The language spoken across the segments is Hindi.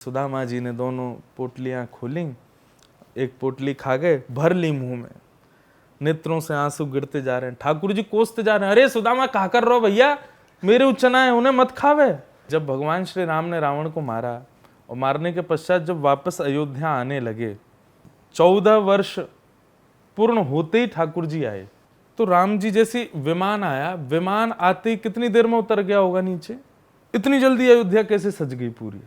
सुदामा जी ने दोनों पोटलियां खोली, एक पोटली खा गए, भर ली मुंह में, नेत्रों से आंसू गिरते जा रहे हैं। ठाकुर जी कोसते जा रहे हैं, अरे सुदामा कहा कर रहो भैया, मेरे उच्चना है, उन्हें मत खावे। जब भगवान श्री राम ने रावण को मारा और मारने के पश्चात जब वापस अयोध्या आने लगे, 14 वर्ष पूर्ण होते ही ठाकुर जी आए। तो राम जी जैसी विमान आया, विमान आते ही कितनी देर में उतर गया होगा नीचे। इतनी जल्दी अयोध्या कैसे सज गई पूरी,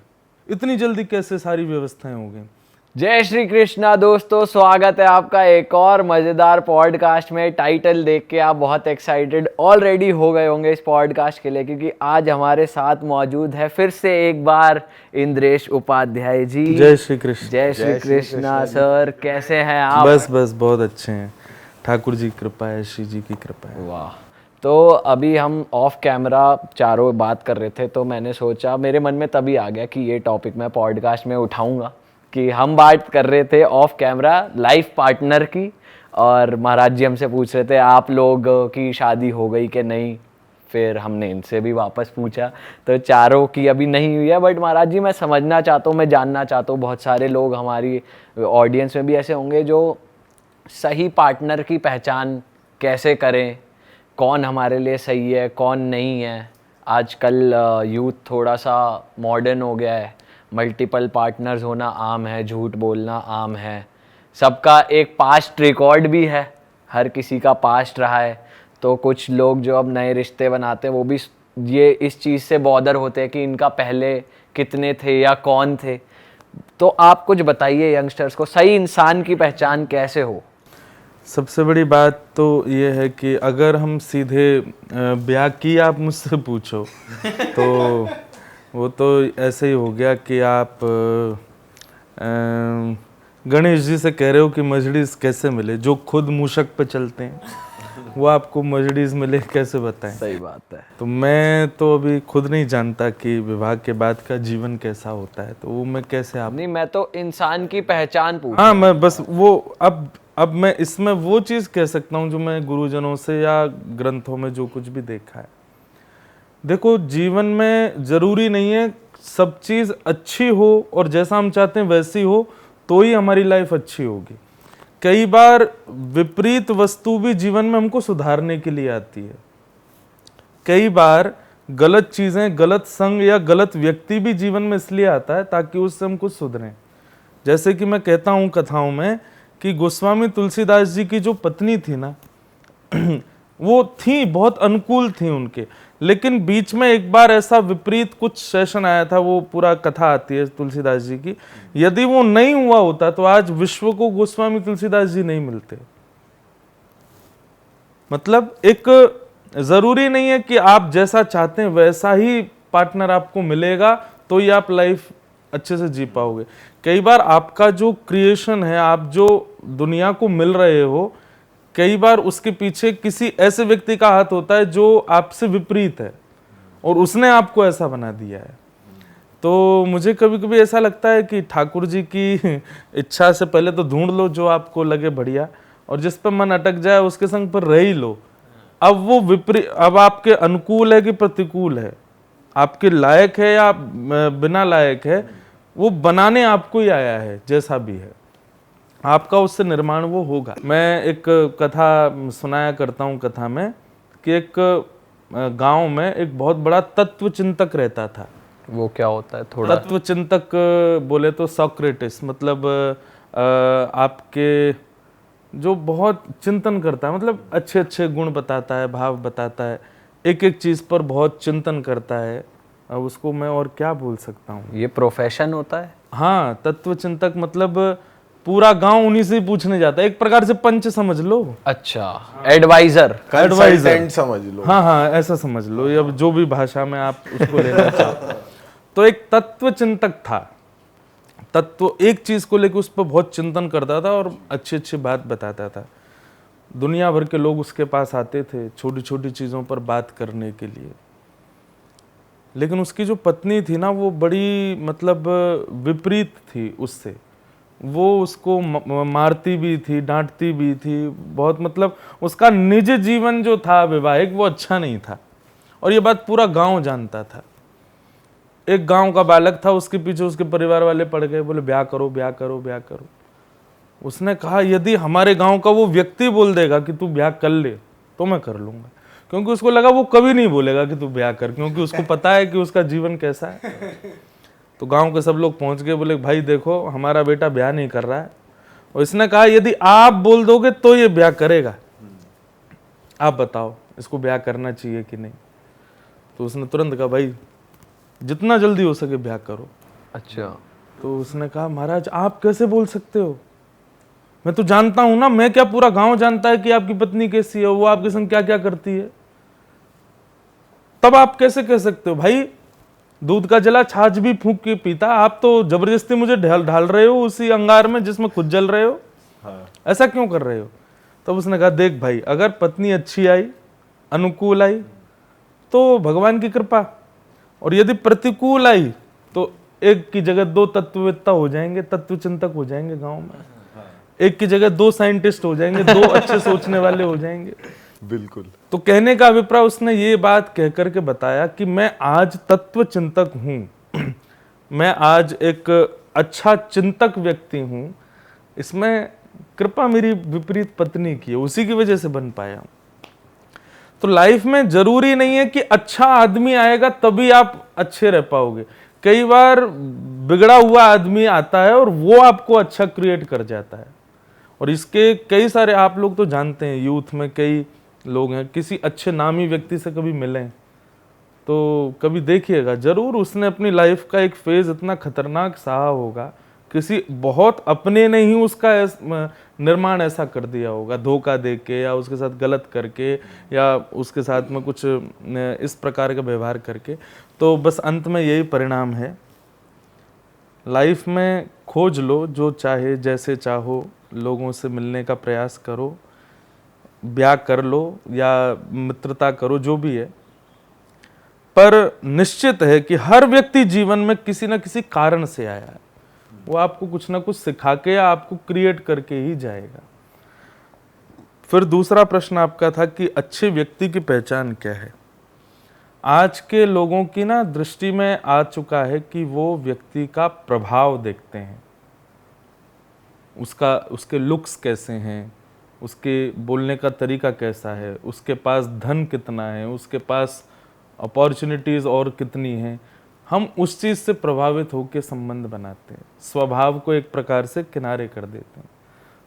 इतनी जल्दी कैसे सारी व्यवस्थाएं हो गई। जय श्री कृष्णा दोस्तों, स्वागत है आपका एक और मजेदार पॉडकास्ट में। टाइटल देख के आप बहुत एक्साइटेड ऑलरेडी हो गए होंगे इस पॉडकास्ट के लिए, क्योंकि आज हमारे साथ मौजूद है फिर से एक बार इंद्रेश उपाध्याय जी। जय श्री कृष्ण। जय श्री कृष्णा सर, कैसे हैं आप? बस बहुत अच्छे हैं, ठाकुर जी की कृपा है, श्री जी की कृपा है। वाह। तो अभी हम ऑफ कैमरा चारों बात कर रहे थे, तो मैंने सोचा, मेरे मन में तभी आ गया कि ये टॉपिक मैं पॉडकास्ट में उठाऊंगा, कि हम बात कर रहे थे ऑफ कैमरा लाइफ पार्टनर की, और महाराज जी हमसे पूछ रहे थे आप लोग की शादी हो गई कि नहीं। फिर हमने इनसे भी वापस पूछा, तो चारों की अभी नहीं हुई है। बट महाराज जी, मैं समझना चाहता हूँ, मैं जानना चाहता हूँ, बहुत सारे लोग हमारी ऑडियंस में भी ऐसे होंगे जो सही पार्टनर की पहचान कैसे करें, कौन हमारे लिए सही है कौन नहीं है। आजकल यूथ थोड़ा सा मॉडर्न हो गया है, मल्टीपल पार्टनर्स होना आम है, झूठ बोलना आम है, सबका एक पास्ट रिकॉर्ड भी है, हर किसी का पास्ट रहा है। तो कुछ लोग जो अब नए रिश्ते बनाते हैं वो भी ये इस चीज़ से बॉदर होते हैं कि इनका पहले कितने थे या कौन थे। तो आप कुछ बताइए यंगस्टर्स को, सही इंसान की पहचान कैसे हो? सबसे बड़ी बात तो ये है कि अगर हम सीधे ब्याह की आप मुझसे पूछो तो वो तो ऐसे ही हो गया कि आप गणेश जी से कह रहे हो कि मर्सिडीज कैसे मिले, जो खुद मूषक पे चलते हैं वो आपको मर्सिडीज मिले कैसे बताएं। सही बात है। तो मैं तो अभी खुद नहीं जानता कि विवाह के बाद का जीवन कैसा होता है, तो वो मैं कैसे आप नहीं, मैं तो इंसान की पहचान पूछ। हाँ, मैं बस वो अब मैं इसमें वो चीज़ कह सकता हूँ जो मैं गुरुजनों से या ग्रंथों में जो कुछ भी देखा है। देखो, जीवन में जरूरी नहीं है सब चीज़ अच्छी हो और जैसा हम चाहते हैं वैसी हो तो ही हमारी लाइफ अच्छी होगी। कई बार विपरीत वस्तु भी जीवन में हमको सुधारने के लिए आती है। कई बार गलत चीज़ें, गलत संग या गलत व्यक्ति भी जीवन में इसलिए आता है ताकि उससे हम कुछ सुधरें। जैसे कि मैं कहता हूँ कथाओं में कि गोस्वामी तुलसीदास जी की जो पत्नी थी ना वो थी बहुत अनुकूल थी उनके, लेकिन बीच में एक बार ऐसा विपरीत कुछ सेशन आया था, वो पूरा कथा आती है तुलसीदास जी की। यदि वो नहीं हुआ होता तो आज विश्व को गोस्वामी तुलसीदास जी नहीं मिलते। मतलब एक जरूरी नहीं है कि आप जैसा चाहते हैं वैसा ही पार्टनर आपको मिलेगा तो ही आप लाइफ अच्छे से जी पाओगे। कई बार आपका जो क्रिएशन है, आप जो दुनिया को मिल रहे हो, कई बार उसके पीछे किसी ऐसे व्यक्ति का हाथ होता है जो आपसे विपरीत है और उसने आपको ऐसा बना दिया है। तो मुझे कभी कभी ऐसा लगता है कि ठाकुर जी की इच्छा से पहले तो ढूंढ लो जो आपको लगे बढ़िया, और जिस पर मन अटक जाए उसके संग पर रह ही लो। अब वो विपरीत, अब आपके अनुकूल है कि प्रतिकूल है, आपके लायक है या बिना लायक है, वो बनाने आपको ही आया है। जैसा भी है आपका उससे निर्माण वो होगा। मैं एक कथा सुनाया करता हूँ कथा में कि एक गांव में एक बहुत बड़ा तत्व चिंतक रहता था। वो क्या होता है थोड़ा? तत्व चिंतक बोले तो सोक्रेटिस, मतलब आपके जो बहुत चिंतन करता है, मतलब अच्छे अच्छे गुण बताता है, भाव बताता है, एक एक चीज पर बहुत चिंतन करता है। अब उसको मैं और क्या बोल सकता हूँ। ये प्रोफेशन होता है? हाँ, तत्व चिंतक मतलब पूरा गांव उन्हीं से पूछने जाता है, एक प्रकार से पंच समझ लो। अच्छा, एडवाइजर समझ लो। हाँ, ऐसा समझ लो, अब जो भी भाषा में आप उसको लेना चाहो। तो एक तत्व चिंतक था, तत्व एक चीज को लेकर उस पर बहुत चिंतन करता था और अच्छी अच्छी बात बताता था। दुनिया भर के लोग उसके पास आते थे छोटी छोटी चीजों पर बात करने के लिए। लेकिन उसकी जो पत्नी थी ना, वो बड़ी मतलब विपरीत थी उससे। वो उसको मारती भी थी, डांटती भी थी बहुत, मतलब उसका निज जीवन जो था वैवाहिक वो अच्छा नहीं था, और ये बात पूरा गांव जानता था। एक गांव का बालक था, उसके पीछे उसके परिवार वाले पड़ गए, बोले ब्याह करो ब्याह करो ब्याह करो। उसने कहा यदि हमारे गांव का वो व्यक्ति बोल देगा कि तू ब्याह कर ले तो मैं कर लूंगा, क्योंकि उसको लगा वो कभी नहीं बोलेगा कि तू ब्याह कर, क्योंकि उसको पता है कि उसका जीवन कैसा है। तो गांव के सब लोग पहुंच गए, बोले भाई देखो हमारा बेटा ब्याह नहीं कर रहा है, और इसने कहा यदि आप बोल दोगे तो ये ब्याह करेगा, आप बताओ इसको ब्याह करना चाहिए कि नहीं। तो उसने तुरंत कहा भाई जितना जल्दी हो सके ब्याह करो। अच्छा। तो उसने कहा महाराज आप कैसे बोल सकते हो, मैं तो जानता हूं ना, मैं क्या पूरा गांव जानता है कि आपकी पत्नी कैसी है, वो आपके संग क्या क्या करती है, तब आप कैसे कह सकते हो। भाई दूध का जला छाछ भी फूंक के पीता, आप तो जबरदस्ती मुझे ढाल रहे हो उसी अंगार में जिसमें खुद जल रहे हो। ऐसा क्यों कर रहे हो। तब उसने कहा देख भाई अगर पत्नी अच्छी आई, अनुकूल आई तो भगवान की कृपा, और यदि प्रतिकूल आई तो एक की जगह दो तत्ववेत्ता हो जाएंगे, तत्वचिंतक हो जाएंगे गांव में, एक की जगह दो साइंटिस्ट हो जाएंगे, दो अच्छे सोचने वाले हो जाएंगे। बिल्कुल। तो कहने का अभिप्राय उसने ये बात कह करके बताया कि मैं आज तत्व चिंतक हूं मैं आज एक अच्छा चिंतक व्यक्ति हूं, इसमें कृपा मेरी विपरीत पत्नी की है, उसी की वजह से बन पाया हूं। तो लाइफ में जरूरी नहीं है कि अच्छा आदमी आएगा तभी आप अच्छे रह पाओगे, कई बार बिगड़ा हुआ आदमी आता है और वो आपको अच्छा क्रिएट कर जाता है। और इसके कई सारे आप लोग तो जानते हैं, यूथ में कई लोग हैं, किसी अच्छे नामी व्यक्ति से कभी मिलें तो कभी देखिएगा जरूर उसने अपनी लाइफ का एक फेज इतना खतरनाक सहा होगा, किसी बहुत अपने ने ही उसका निर्माण ऐसा कर दिया होगा, धोखा दे के या उसके साथ गलत करके या उसके साथ में कुछ इस प्रकार का व्यवहार करके। तो बस अंत में यही परिणाम है, लाइफ में खोज लो जो चाहे, जैसे चाहो, लोगों से मिलने का प्रयास करो, ब्याह कर लो या मित्रता करो, जो भी है, पर निश्चित है कि हर व्यक्ति जीवन में किसी न किसी कारण से आया है, वो आपको कुछ ना कुछ सिखा के या आपको क्रिएट करके ही जाएगा। फिर दूसरा प्रश्न आपका था कि अच्छे व्यक्ति की पहचान क्या है। आज के लोगों की ना दृष्टि में आ चुका है कि वो व्यक्ति का प्रभाव देखते हैं, उसके लुक्स कैसे हैं, उसके बोलने का तरीका कैसा है, उसके पास धन कितना है, उसके पास अपॉर्चुनिटीज़ और कितनी हैं, हम उस चीज़ से प्रभावित होकर संबंध बनाते हैं, स्वभाव को एक प्रकार से किनारे कर देते हैं।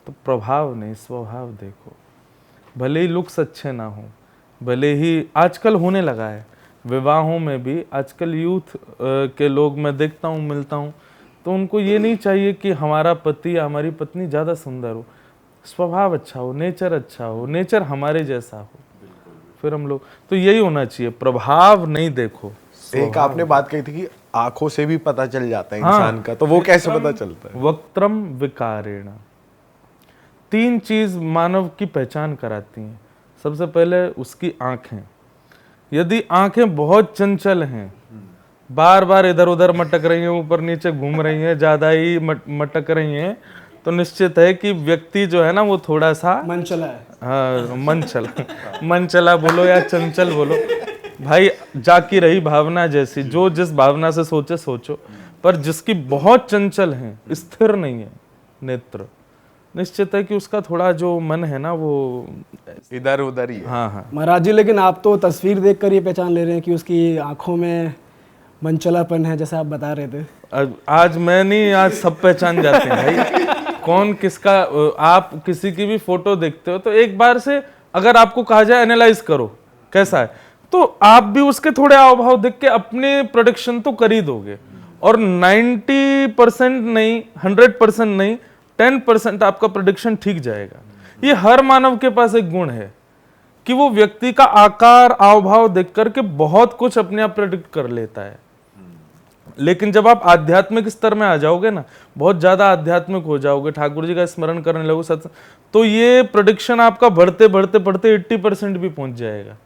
तो प्रभाव नहीं, स्वभाव देखो। भले ही लुक्स अच्छे ना हो, भले ही आजकल होने लगा है विवाहों में भी, आजकल यूथ के लोग मैं देखता हूँ, मिलता हूँ, तो उनको ये नहीं चाहिए कि हमारा पति या हमारी पत्नी ज़्यादा सुंदर हो, स्वभाव अच्छा हो, नेचर अच्छा हो, नेचर हमारे जैसा हो, फिर हम लोग तो यही होना चाहिए, प्रभाव नहीं देखो। एक आपने बात कही थी कि आंखों से भी पता चल जाता है इंसान का, तो वो कैसे पता चलता है। वक्त्रम विकारेण, तीन चीज मानव की पहचान कराती हैं। सबसे पहले उसकी आंखें, यदि आंखें बहुत चंचल हैं, बार बार इधर उधर मटक रही हैं, ऊपर नीचे घूम रही हैं, ज्यादा ही मटक रही हैं, तो निश्चित है कि व्यक्ति जो है ना वो थोड़ा सा मन चला है। हाँ मन चला बोलो या चंचल बोलो, भाई जाकी रही भावना जैसी, जो जिस भावना से सोचे सोचो, पर जिसकी बहुत चंचल है, स्थिर नहीं है नेत्र, निश्चित है कि उसका थोड़ा जो मन है ना वो इधर उधर ही है। हाँ। महाराज जी लेकिन आप तो तस्वीर देखकर ये पहचान ले रहे हैं कि उसकी आंखों में मनचलापन है, जैसा आप बता रहे थे। आज मैं नहीं, आज सब पहचान जाते हैं भाई कौन किसका। आप किसी की भी फोटो देखते हो तो एक बार से अगर आपको कहा जाए एनालाइज करो कैसा है, तो आप भी उसके थोड़े हाव भाव देख के अपने प्रोडिक्शन तो कर ही दोगे, और 90% नहीं, 100% नहीं, 10% आपका प्रेडिक्शन ठीक जाएगा। ये हर मानव के पास एक गुण है कि वो व्यक्ति का आकार हाव भाव देख करके बहुत कुछ अपने आप प्रेडिक्ट कर लेता है। लेकिन जब आप आध्यात्मिक स्तर में आ जाओगे ना, बहुत ज्यादा आध्यात्मिक हो जाओगे, ठाकुर जी का स्मरण करने लगो सत्संग, तो ये प्रेडिक्शन आपका बढ़ते बढ़ते बढ़ते 80% भी पहुंच जाएगा।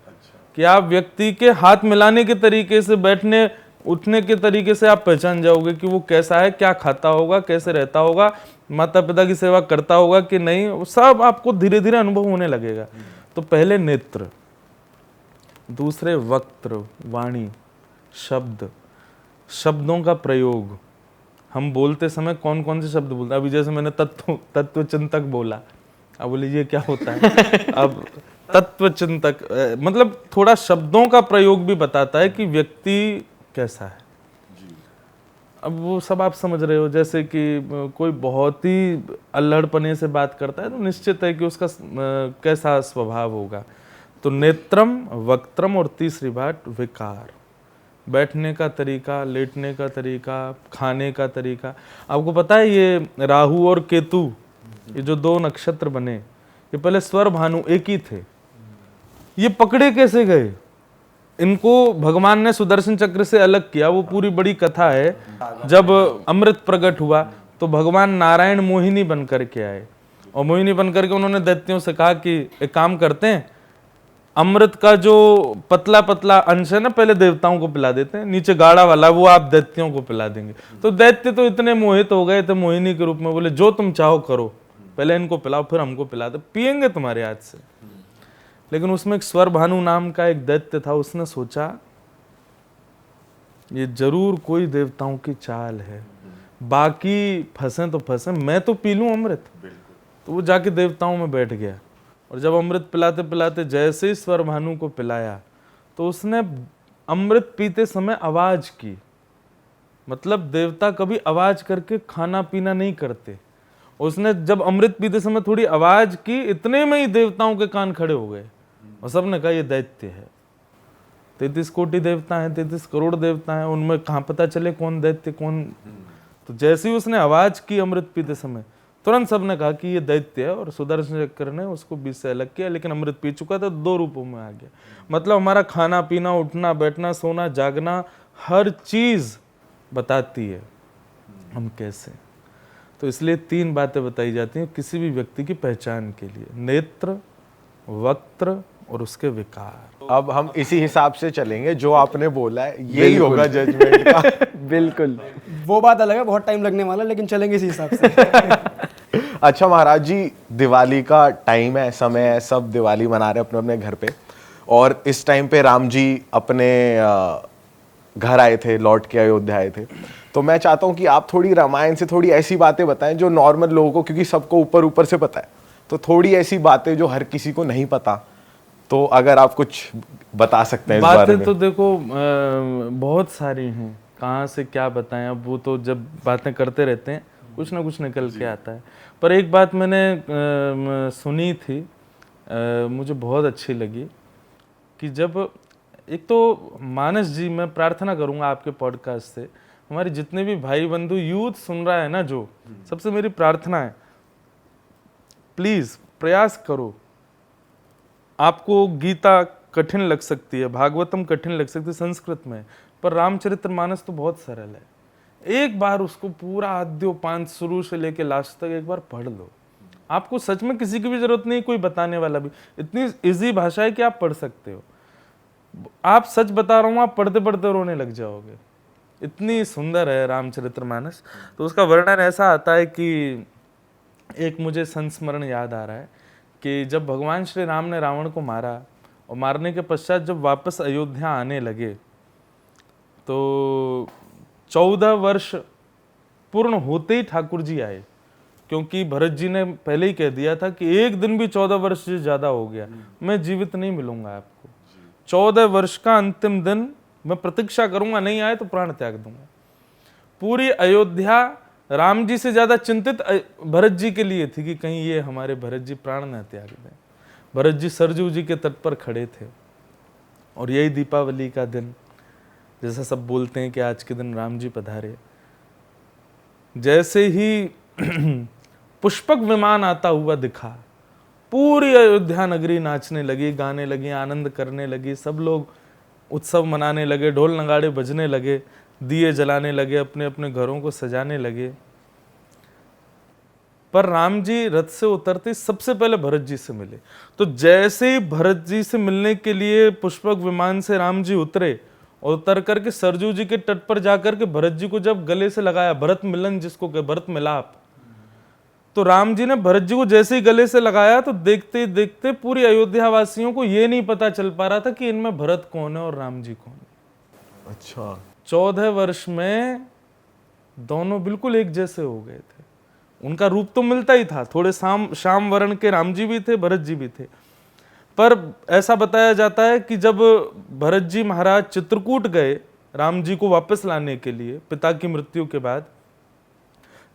कि आप व्यक्ति के हाथ मिलाने के तरीके से, बैठने उठने के तरीके से आप पहचान जाओगे कि वो कैसा है, क्या खाता होगा, कैसे रहता होगा, माता पिता की सेवा करता होगा कि नहीं, वो सब आपको धीरे धीरे अनुभव होने लगेगा। तो पहले नेत्र, दूसरे वक्त्र, वाणी, शब्द, शब्दों का प्रयोग, हम बोलते समय कौन कौन से शब्द बोलते हैं। अभी जैसे मैंने तत्व चिंतक बोला, अब बोले ये क्या होता है। अब तत्व चिंतक मतलब थोड़ा शब्दों का प्रयोग भी बताता है कि व्यक्ति कैसा है। अब वो सब आप समझ रहे हो, जैसे कि कोई बहुत ही अल्हड़पने से बात करता है तो निश्चित है कि उसका कैसा स्वभाव होगा। तो नेत्रम, वक्त्रम और तीसरी बात विकार, बैठने का तरीका, लेटने का तरीका, खाने का तरीका। आपको पता है ये राहु और केतु, ये जो 2 नक्षत्र बने, ये पहले स्वर भानु एक ही थे। ये पकड़े कैसे गए? इनको भगवान ने सुदर्शन चक्र से अलग किया। वो पूरी बड़ी कथा है। जब अमृत प्रकट हुआ तो भगवान नारायण मोहिनी बन करके आए, और मोहिनी बन करके उन्होंने दैत्यों से कहा कि एक काम करते हैं, अमृत का जो पतला पतला अंश है ना, पहले देवताओं को पिला देते हैं, नीचे गाढ़ा वाला वो आप दैत्यों को पिला देंगे। तो दैत्य तो इतने मोहित हो गए थे मोहिनी के रूप में, बोले जो तुम चाहो करो, पहले इनको पिलाओ फिर हमको पिला दो, पियेंगे तुम्हारे हाथ से। लेकिन उसमें एक स्वर भानु नाम का एक दैत्य था, उसने सोचा ये जरूर कोई देवताओं की चाल है, बाकी फंसे तो फंसे, मैं तो पी लूं अमृत। तो वो जाके देवताओं में बैठ गया, और जब अमृत पिलाते पिलाते जैसे ही स्वर भानु को पिलाया तो उसने अमृत पीते समय आवाज की। मतलब देवता कभी आवाज करके खाना पीना नहीं करते। उसने जब अमृत पीते समय थोड़ी आवाज की, इतने में ही देवताओं के कान खड़े हो गए और सबने कहा ये दैत्य है। 33 कोटि देवता हैं, 33 करोड़ देवता हैं, उनमें कहाँ पता चले कौन दैत्य कौन। तो जैसे ही उसने आवाज की अमृत पीते समय, तुरंत सबने कहा कि ये दैत्य है, और सुदर्शन चक्र ने उसको बीच से अलग किया। लेकिन अमृत पी चुका था, 2 रूपों में आ गया। मतलब हमारा खाना पीना, उठना बैठना, सोना जागना, हर चीज बताती है हम कैसे। तो इसलिए 3 बातें बताई जाती हैं किसी भी व्यक्ति की पहचान के लिए, नेत्र, वक्त्र और उसके विकार। अब हम इसी हिसाब से चलेंगे, जो आपने बोला है यही होगा जजमेंट का। बिल्कुल। वो बात अलग है, बहुत टाइम लगने वाला, लेकिन चलेंगे इसी हिसाब से। अच्छा महाराज जी, दिवाली का टाइम है, समय है, सब दिवाली मना रहे अपने अपने घर पे, और इस टाइम पे राम जी अपने घर आए थे, लौट के अयोध्या आए थे। तो मैं चाहता हूँ कि आप थोड़ी रामायण से थोड़ी ऐसी बातें बताएं जो नॉर्मल लोगों को, क्योंकि सबको ऊपर ऊपर से पता है, तो थोड़ी ऐसी बातें जो हर किसी को नहीं पता, तो अगर आप कुछ बता सकते हैं इस बारे में। बातें तो देखो बहुत सारी हैं, कहाँ से क्या बताएं। अब वो तो जब बातें करते रहते हैं कुछ ना कुछ निकल के आता है। पर एक बात मैंने सुनी थी, मुझे बहुत अच्छी लगी, कि जब एक तो मानस जी, मैं प्रार्थना करूंगा आपके पॉडकास्ट से, हमारे जितने भी भाई बंधु यूथ सुन रहा है ना, जो सबसे मेरी प्रार्थना है, प्लीज प्रयास करो। आपको गीता कठिन लग सकती है, भागवतम कठिन लग सकती है संस्कृत में, पर रामचरितमानस तो बहुत सरल है। एक बार उसको पूरा आद्योपांत शुरू से लेके लास्ट तक एक बार पढ़ लो। आपको सच में किसी की भी जरूरत नहीं, कोई बताने वाला भी। इतनी इजी भाषा है कि आप पढ़ सकते हो। आप सच बता रहा हूं, आप पढ़ते पढ़ते रोने लग जाओगे, इतनी सुंदर है रामचरितमानस। तो उसका वर्णन ऐसा आता है कि एक मुझे संस्मरण याद आ रहा है कि जब भगवान श्री राम ने रावण को मारा, और मारने के पश्चात जब वापस अयोध्या आने लगे, तो 14 वर्ष पूर्ण होते ही ठाकुर जी आए, क्योंकि भरत जी ने पहले ही कह दिया था कि एक दिन भी 14 वर्ष से ज्यादा हो गया मैं जीवित नहीं मिलूंगा आपको। 14 वर्ष का अंतिम दिन मैं प्रतीक्षा करूंगा, नहीं आए तो प्राण त्याग दूंगा। पूरी अयोध्या राम जी से ज्यादा चिंतित भरत जी के लिए थी कि कहीं ये हमारे भरत जी प्राण न त्याग दें। भरत जी सरजू जी के तट पर खड़े थे, और यही दीपावली का दिन, जैसा सब बोलते हैं कि आज के दिन राम जी पधारे। जैसे ही पुष्पक विमान आता हुआ दिखा, पूरी अयोध्या नगरी नाचने लगी, गाने लगी, आनंद करने लगी, सब लोग उत्सव मनाने लगे, ढोल नगाड़े बजने लगे, दिए जलाने लगे, अपने अपने घरों को सजाने लगे। पर राम जी रथ से उतरते सबसे पहले भरत जी से मिले। तो जैसे ही भरत जी से मिलने के लिए पुष्पक विमान से राम जी उतरे, और उतर करके सरजू जी के तट पर जाकर के भरत जी को जब गले से लगाया, भरत मिलन जिसको भरत मिलाप, तो राम जी ने भरत जी को जैसे ही गले से लगाया, तो देखते देखते पूरी अयोध्या वासियों को ये नहीं पता चल पा रहा था कि इनमें भरत कौन है और राम जी कौन है। अच्छा। 14 वर्ष में दोनों बिल्कुल एक जैसे हो गए थे। उनका रूप तो मिलता ही था, थोड़े श्याम वर्ण के राम जी भी थे, भरत जी भी थे, पर ऐसा बताया जाता है कि जब भरत जी महाराज चित्रकूट गए राम जी को वापस लाने के लिए पिता की मृत्यु के बाद,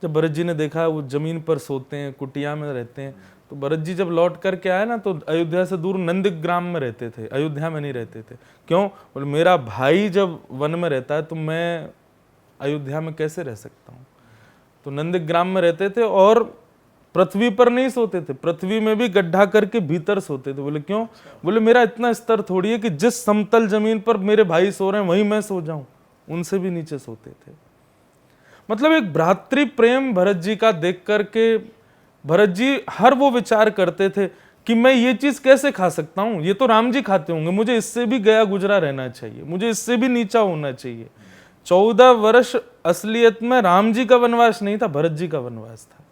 जब भरत जी ने देखा वो जमीन पर सोते हैं, कुटिया में रहते हैं, तो भरत जी जब लौट करके आए ना, तो अयोध्या से दूर नंदग्राम में रहते थे, अयोध्या में नहीं रहते थे। क्यों? बोले मेरा भाई जब वन में रहता है तो मैं अयोध्या में कैसे रह सकता हूँ। तो नंदग्राम में रहते थे और पृथ्वी पर नहीं सोते थे, पृथ्वी में भी गड्ढा करके भीतर सोते थे। बोले क्यों? बोले मेरा इतना स्तर थोड़ी है कि जिस समतल जमीन पर मेरे भाई सो रहे हैं वहीं मैं सो जाऊं, उनसे भी नीचे सोते थे। मतलब एक भ्रातृ प्रेम भरत जी का देख करके भरत जी हर वो विचार करते थे कि मैं ये चीज कैसे खा सकता हूं, ये तो राम जी खाते होंगे, मुझे इससे भी गया गुजरा रहना चाहिए, मुझे इससे भी नीचा होना चाहिए। 14 वर्ष असलियत में राम जी का वनवास नहीं था, भरत जी का वनवास था।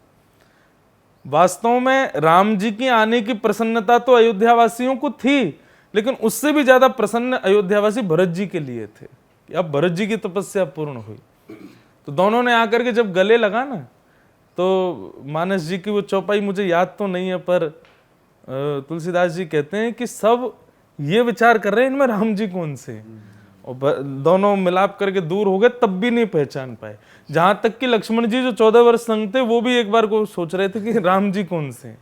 वास्तव में राम जी की आने की प्रसन्नता तो अयोध्यावासियों को थी, लेकिन उससे भी ज्यादा प्रसन्न अयोध्यावासी भरत जी के लिए थे कि अब भरत जी की तपस्या पूर्ण हुई। तो दोनों ने आकर के जब गले लगा ना, तो मानस जी की वो चौपाई मुझे याद तो नहीं है, पर तुलसीदास जी कहते हैं कि सब ये विचार कर रहे हैं इनमें राम जी कौन से, और दोनों मिलाप करके दूर हो गए तब भी नहीं पहचान पाए। जहां तक कि लक्ष्मण जी जो 14 वर्ष संग थे वो भी एक बार को सोच रहे थे कि राम जी कौन से।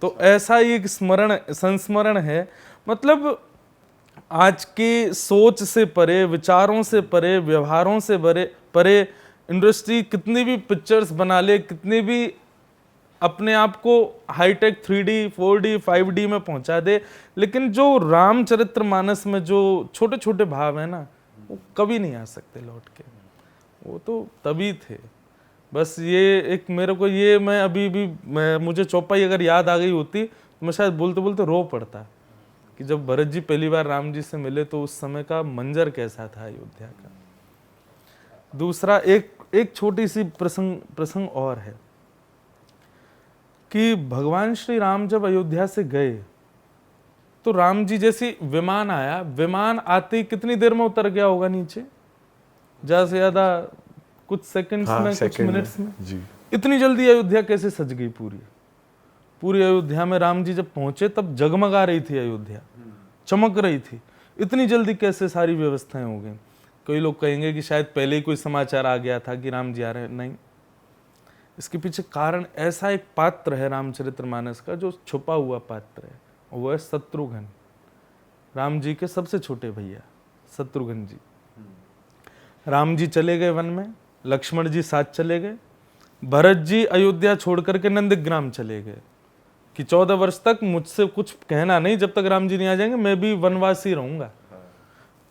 तो ऐसा ही एक संस्मरण है। मतलब आज की सोच से परे, विचारों से परे, व्यवहारों से परे इंडस्ट्री कितनी भी पिक्चर्स बना ले, कितनी भी अपने आप को हाईटेक 3D 4D 5D में पहुंचा दे, लेकिन जो रामचरितमानस में जो छोटे छोटे भाव है ना, वो कभी नहीं आ सकते लौट के, वो तो तभी थे। बस ये एक मेरे को ये मैं अभी भी मुझे चौपाई अगर याद आ गई होती तो मैं शायद बोलते बोलते रो पड़ता कि जब भरत जी पहली बार राम जी से मिले तो उस समय का मंजर कैसा था अयोध्या का। दूसरा एक छोटी सी प्रसंग और है कि भगवान श्री राम जब अयोध्या से गए तो राम जी जैसी विमान आया, विमान आते ही कितनी देर में उतर गया होगा नीचे, ज्यादा से ज्यादा कुछ सेकंड्स में, कुछ मिनट्स में जी। इतनी जल्दी अयोध्या कैसे सज गई? पूरी अयोध्या में राम जी जब पहुंचे तब जगमगा रही थी अयोध्या, चमक रही थी। इतनी जल्दी कैसे सारी व्यवस्थाएं हो गई? कई लोग कहेंगे कि शायद पहले ही कोई समाचार आ गया था कि राम जी आ रहे हैं। नहीं, इसके पीछे कारण ऐसा एक पात्र है रामचरितमानस का जो छुपा हुआ पात्र है, और वह है शत्रुघ्न, राम जी के सबसे छोटे भैया शत्रुघ्न जी। राम जी चले गए वन में, लक्ष्मण जी साथ चले गए, भरत जी अयोध्या छोड़ करके नंदग्राम चले गए कि 14 वर्ष तक मुझसे कुछ कहना नहीं, जब तक राम जी नहीं आ जाएंगे मैं भी वनवासी रहूंगा।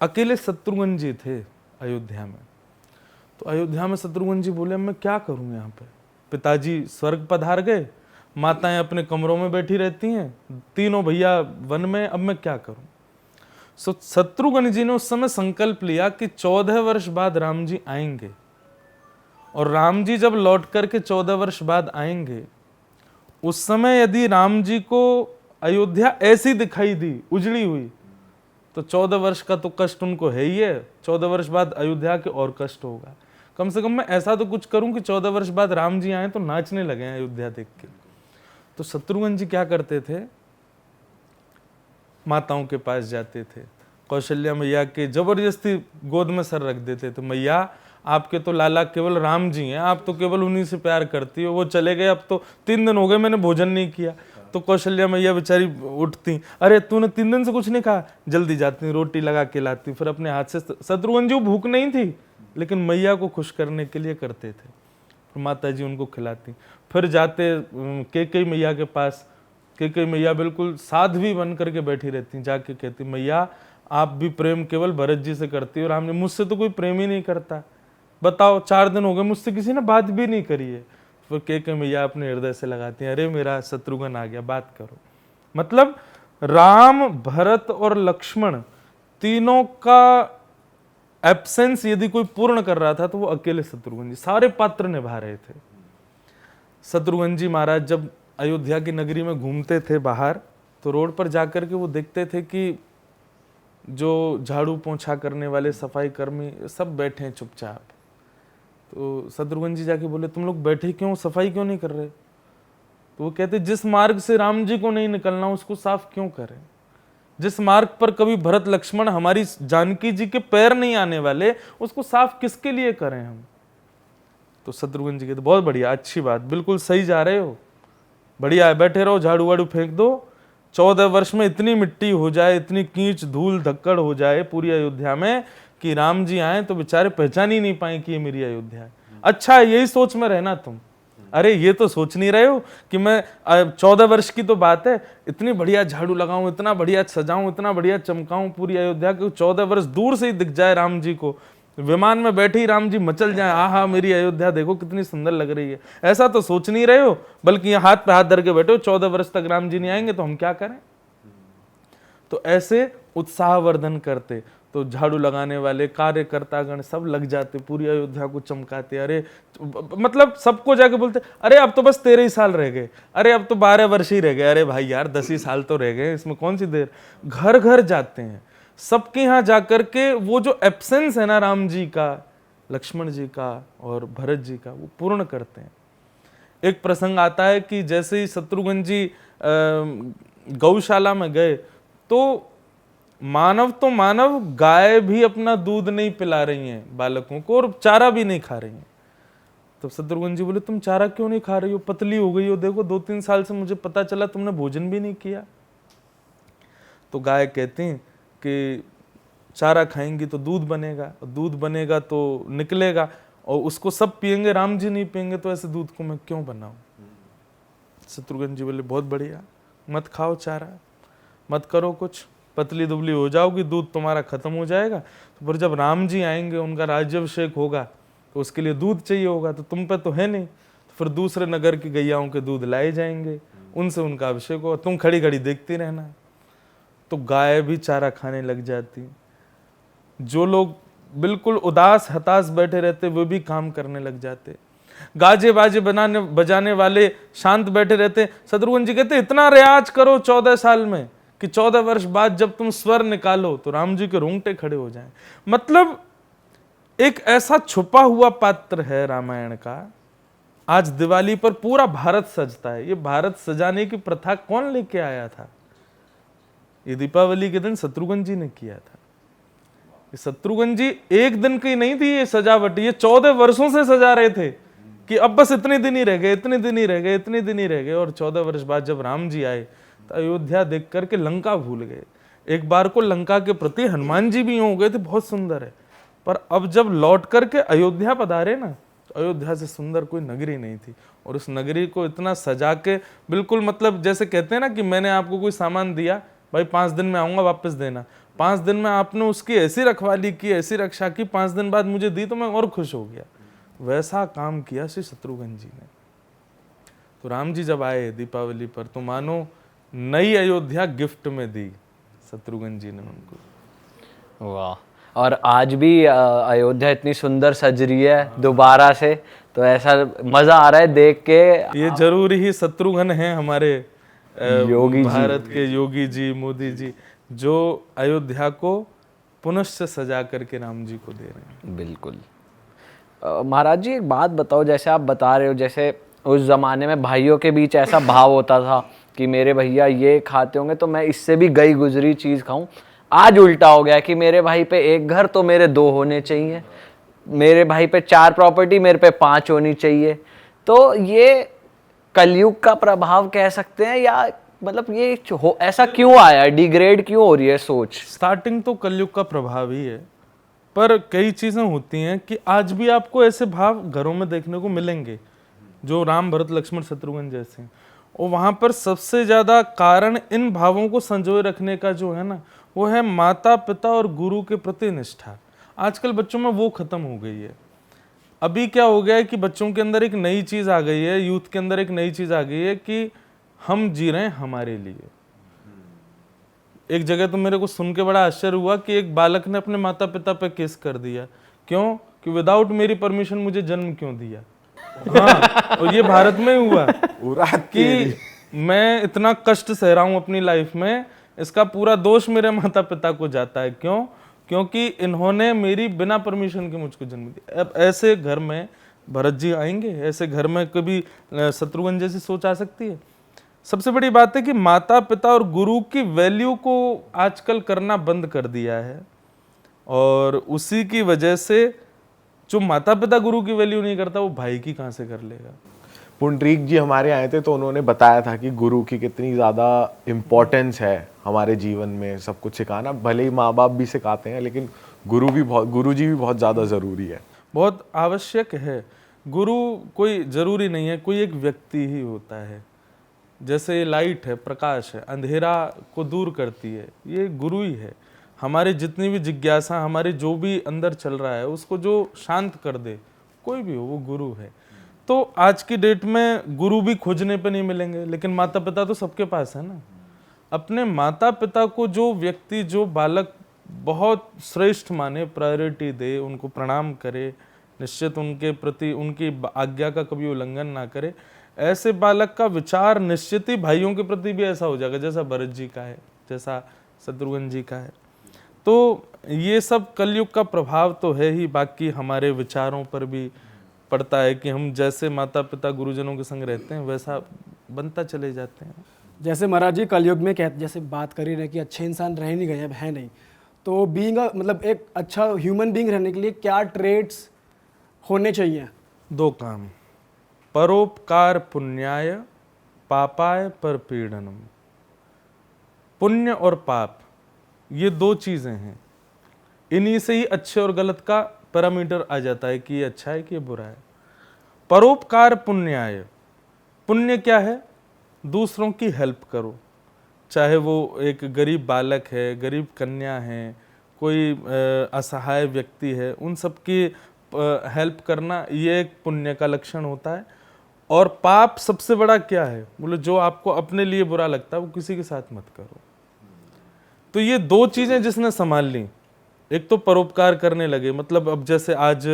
अकेले शत्रुघ्न जी थे अयोध्या में। तो अयोध्या में शत्रुघ्न जी बोले मैं क्या करूं यहाँ पे, पिताजी स्वर्ग पधार गए, माताएं अपने कमरों में बैठी रहती हैं, तीनों भैया वन में, अब मैं क्या करूं। सो शत्रुघ्न जी ने उस समय संकल्प लिया कि 14 वर्ष बाद राम जी आएंगे, और राम जी जब लौट करके 14 वर्ष बाद आएंगे, उस समय यदि राम जी को अयोध्या ऐसी दिखाई दी उजड़ी हुई, तो 14 वर्ष का तो कष्ट उनको है ही है, 14 वर्ष बाद अयोध्या के और कष्ट होगा। कम से कम मैं ऐसा तो कुछ करूं कि 14 वर्ष बाद राम जी आए तो नाचने लगे अयोध्या देख के। तो शत्रुघ्न जी क्या करते थे, माताओं के पास जाते थे, कौशल्या मैया के जबरदस्ती गोद में सर रख देते थे, मैया आपके तो लाला केवल राम जी हैं, आप तो केवल उन्हीं से प्यार करती हो, वो चले गए, अब तो 3 दिन हो गए मैंने भोजन नहीं किया। तो कौशल्या मैया बेचारी उठती, अरे तूने 3 दिन से कुछ नहीं कहा, जल्दी जाती रोटी लगा के लाती, फिर अपने हाथ से। शत्रुघ्न जी भूख नहीं थी लेकिन मैया को खुश करने के लिए करते थे, फिर माता जी उनको खिलाती। फिर जाते कैकेयी मैया के पास, कैकेयी मैया बिल्कुल साध्वी बन करके बैठी रहती, जाके कहती मैया आप भी प्रेम केवल भरत जी से करती हो, राम ने मुझसे तो कोई प्रेम ही नहीं करता, बताओ 4 दिन हो गए मुझसे किसी ने बात भी नहीं करी है। फिर कैकेयी मैया अपने हृदय से लगाती हैं, अरे मेरा शत्रुघ्न आ गया, बात करो। मतलब राम, भरत और लक्ष्मण तीनों का एब्सेंस यदि कोई पूर्ण कर रहा था तो वो अकेले शत्रुघ्न जी, सारे पात्र निभा रहे थे। शत्रुघ्न जी महाराज जब अयोध्या की नगरी में घूमते थे बाहर, तो रोड पर जाकर के वो देखते थे कि जो झाड़ू पोंछा करने वाले सफाई कर्मी सब बैठे हैं चुपचाप। तो शत्रुघ्न जी जाके बोले तुम लोग बैठे क्यों, सफाई क्यों नहीं कर रहे? तो वो कहते जिस मार्ग से राम जी को नहीं निकलना उसको साफ क्यों करें? जिस मार्ग पर कभी भरत लक्ष्मण हमारी जानकी जी के पैर नहीं आने वाले उसको साफ किसके लिए करें हम? तो शत्रुघ्न जी कहते बहुत बढ़िया, अच्छी बात, बिल्कुल सही जा रहे हो, बढ़िया है, बैठे रहो, झाड़ू वाड़ू फेंक दो। 14 वर्ष में इतनी मिट्टी हो जाए, इतनी कीच धूल धक्कड़ हो जाए पूरी अयोध्या में कि राम जी आए तो बेचारे पहचान ही नहीं पाए कि ये मेरी अयोध्या है। अच्छा है, यही सोच में रहना तुम। अरे ये तो सोच नहीं रहे हो कि मैं 14 वर्ष की तो बात है, इतनी बढ़िया झाड़ू लगाऊं, इतना बढ़िया सजाऊं, इतना बढ़िया चमकाऊं पूरी अयोध्या को, 14 वर्ष दूर से ही दिख जाए राम जी को, विमान में बैठे ही राम जी मचल जाए, आहा मेरी अयोध्या देखो कितनी सुंदर लग रही है। ऐसा तो सोच नहीं रहे हो, बल्कि यहाँ हाथ पे हाथ धर के बैठे हो, 14 वर्ष तक राम जी नहीं आएंगे तो हम क्या करें? तो ऐसे उत्साहवर्धन करते तो झाड़ू लगाने वाले कार्यकर्तागण सब लग जाते, पूरी अयोध्या को चमकाते। अरे मतलब सबको जाके बोलते अरे अब तो बस 13 ही साल रह गए, अरे अब तो 12 वर्ष ही रह गए, अरे भाई यार 10 ही साल तो रह गए, इसमें कौन सी देर। घर घर जाते हैं, सबके यहाँ जाकर के वो जो एब्सेंस है ना राम जी का, लक्ष्मण जी का और भरत जी का, वो पूर्ण करते हैं। एक प्रसंग आता है कि जैसे ही शत्रुघ्न जी गौशाला में गए तो मानव गाय भी अपना दूध नहीं पिला रही हैं बालकों को और चारा भी नहीं खा रही हैं। तो शत्रुघ्न जी बोले तुम चारा क्यों नहीं खा रही हो, पतली हो गई हो, देखो 2-3 साल से मुझे पता चला तुमने भोजन भी नहीं किया। तो गाय कहती हैं कि चारा खाएंगी तो दूध बनेगा, दूध बनेगा तो निकलेगा और उसको सब पिएंगे, राम जी नहीं पिएंगे तो ऐसे दूध को मैं क्यों बनाऊं। शत्रुघ्न जी बोले बहुत बढ़िया, मत खाओ चारा, मत करो कुछ, पतली दुबली हो जाओगी, दूध तुम्हारा खत्म हो जाएगा। तो फिर जब राम जी आएंगे, उनका राज्याभिषेक होगा तो उसके लिए दूध चाहिए होगा, तो तुम पे तो है नहीं, तो फिर दूसरे नगर की गैयाओं के दूध लाए जाएंगे, उनसे उनका अभिषेक होगा, तुम खड़ी खड़ी देखती रहना। तो गाय भी चारा खाने लग जाती। जो लोग बिल्कुल उदास हताश बैठे रहते वे भी काम करने लग जाते। गाजे बाजे बजाने वाले शांत बैठे रहते। शत्रुघ्न जी कहते इतना रियाज करो 14 साल में कि 14 वर्ष बाद जब तुम स्वर निकालो तो राम जी के रोंगटे खड़े हो जाएं। मतलब एक ऐसा छुपा हुआ पात्र है रामायण का। आज दिवाली पर पूरा भारत सजता है। ये भारत सजाने की प्रथा कौन लेके आया था? ये दीपावली के दिन शत्रुघ्न जी ने किया था। ये शत्रुघ्न जी एक दिन की नहीं थी ये सजावट, ये 14 वर्षों से सजा रहे थे कि अब बस इतने दिन ही रह गए, इतने दिन ही रह गए, इतने दिन ही रह गए। और 14 वर्ष बाद जब राम जी आए तो अयोध्या देख करके लंका भूल गए। एक बार को लंका के प्रति हनुमान जी भी हो गए थे, बहुत सुंदर है, पर अब जब लौट करके अयोध्या पधारे ना तो अयोध्या से सुंदर कोई नगरी नहीं थी। और उस नगरी को इतना सजा के बिल्कुल, मतलब जैसे कहते हैं ना कि मैंने आपको कोई सामान दिया, भाई 5 दिन में आऊंगा वापस देना, 5 दिन में आपने उसकी ऐसी रखवाली की, ऐसी रक्षा की, 5 दिन बाद मुझे दी तो मैं और खुश हो गया। वैसा काम किया श्री शत्रुघ्न जी ने। तो राम जी जब आए दीपावली पर तो मानो नई अयोध्या गिफ्ट में दी शत्रुघ्न जी ने उनको। वाह। और आज भी अयोध्या इतनी सुंदर सज रही है दोबारा से, तो ऐसा मजा आ रहा है देख के। ये जरूर ही शत्रुघ्न है हमारे योगी भारत के योगी जी, मोदी जी, जो अयोध्या को पुनश्च सजा करके राम जी को दे रहे हैं। बिल्कुल। महाराज जी एक बात बताओ, जैसे आप बता रहे हो जैसे उस जमाने में भाइयों के बीच ऐसा भाव होता था कि मेरे भैया ये खाते होंगे तो मैं इससे भी गई गुजरी चीज़ खाऊं। आज उल्टा हो गया कि मेरे भाई पे 1 घर तो मेरे 2 होने चाहिए, मेरे भाई पे 4 प्रॉपर्टी मेरे पे 5 होनी चाहिए। तो ये कलयुग का प्रभाव कह सकते हैं, या मतलब ये ऐसा क्यों आया, डिग्रेड क्यों हो रही है सोच? स्टार्टिंग तो कलयुग का प्रभाव ही है, पर कई चीजें होती हैं कि आज भी आपको ऐसे भाव घरों में देखने को मिलेंगे जो राम भरत लक्ष्मण शत्रुघ्न जैसे हैं। और वहां पर सबसे ज्यादा कारण इन भावों को संजोए रखने का जो है ना, वो है माता पिता और गुरु के प्रति निष्ठा। आजकल बच्चों में वो खत्म हो गई है। अभी क्या हो गया है कि बच्चों के अंदर एक नई चीज आ गई है, यूथ के अंदर एक नई चीज आ गई है कि हम जी रहे हैं हमारे लिए। एक जगह तो मेरे को सुन के बड़ा आश्चर्य हुआ कि एक बालक ने अपने माता पिता पे केस कर दिया। क्यों? कि विदाउट मेरी परमिशन मुझे जन्म क्यों दिया। हाँ, और ये भारत में हुआ कि मैं इतना कष्ट सह रहा हूं अपनी लाइफ में इसका पूरा दोष मेरे माता पिता को जाता है। क्यों? क्योंकि इन्होंने मेरी बिना परमिशन के मुझको जन्म दिया। अब ऐसे घर में भरत जी आएंगे? ऐसे घर में कभी शत्रुघ्न जैसी सोच आ सकती है? सबसे बड़ी बात है कि माता पिता और गुरु की वैल्यू को आजकल करना बंद कर दिया है, और उसी की वजह से जो माता पिता गुरु की वैल्यू नहीं करता वो भाई की कहां से कर लेगा। पुंडरीक जी हमारे आए थे तो उन्होंने बताया था कि गुरु की कितनी ज़्यादा इम्पोर्टेंस है हमारे जीवन में, सब कुछ सिखाना। भले ही माँ बाप भी सिखाते हैं, लेकिन गुरु जी भी बहुत ज़्यादा ज़रूरी है, बहुत आवश्यक है। गुरु कोई ज़रूरी नहीं है, कोई एक व्यक्ति ही होता है। जैसे लाइट है, प्रकाश है, अंधेरा को दूर करती है, ये गुरु ही है। हमारी जितनी भी जिज्ञासा, हमारे जो भी अंदर चल रहा है उसको जो शांत कर दे, कोई भी हो, वो गुरु है। तो आज की डेट में गुरु भी खोजने पे नहीं मिलेंगे, लेकिन माता पिता तो सबके पास है ना। अपने माता पिता को जो व्यक्ति, जो बालक बहुत श्रेष्ठ माने, प्रायोरिटी दे, उनको प्रणाम करे, निश्चित उनके प्रति उनकी आज्ञा का कभी उल्लंघन ना करे, ऐसे बालक का विचार निश्चित ही भाइयों के प्रति भी ऐसा हो जाएगा जैसा भरत जी का है, जैसा शत्रुघ्न जी का है। तो ये सब कलयुग का प्रभाव तो है ही, बाकी हमारे विचारों पर भी पड़ता है कि हम जैसे माता पिता गुरुजनों के संग रहते हैं वैसा बनता चले जाते हैं। जैसे महाराज जी कलयुग में कहते, जैसे बात करी रहे कि अच्छे इंसान रह नहीं गए, अब है नहीं, तो बीइंग मतलब एक अच्छा ह्यूमन बीइंग रहने के लिए क्या ट्रेड्स होने चाहिए? 2 काम, परोपकार पुण्याय, पापाय परपीड़नम। पुण्य और पाप, ये 2 चीजें हैं, इन्हीं से ही अच्छे और गलत का पैरामीटर आ जाता है कि ये अच्छा है कि ये बुरा है। परोपकार पुण्याय, पुण्य क्या है? दूसरों की हेल्प करो, चाहे वो एक गरीब बालक है, गरीब कन्या है, कोई असहाय व्यक्ति है, उन सब की हेल्प करना, ये एक पुण्य का लक्षण होता है। और पाप सबसे बड़ा क्या है? बोले जो आपको अपने लिए बुरा लगता है वो किसी के साथ मत करो। तो ये 2 चीजें जिसने संभाल ली, एक तो परोपकार करने लगे, मतलब अब जैसे आज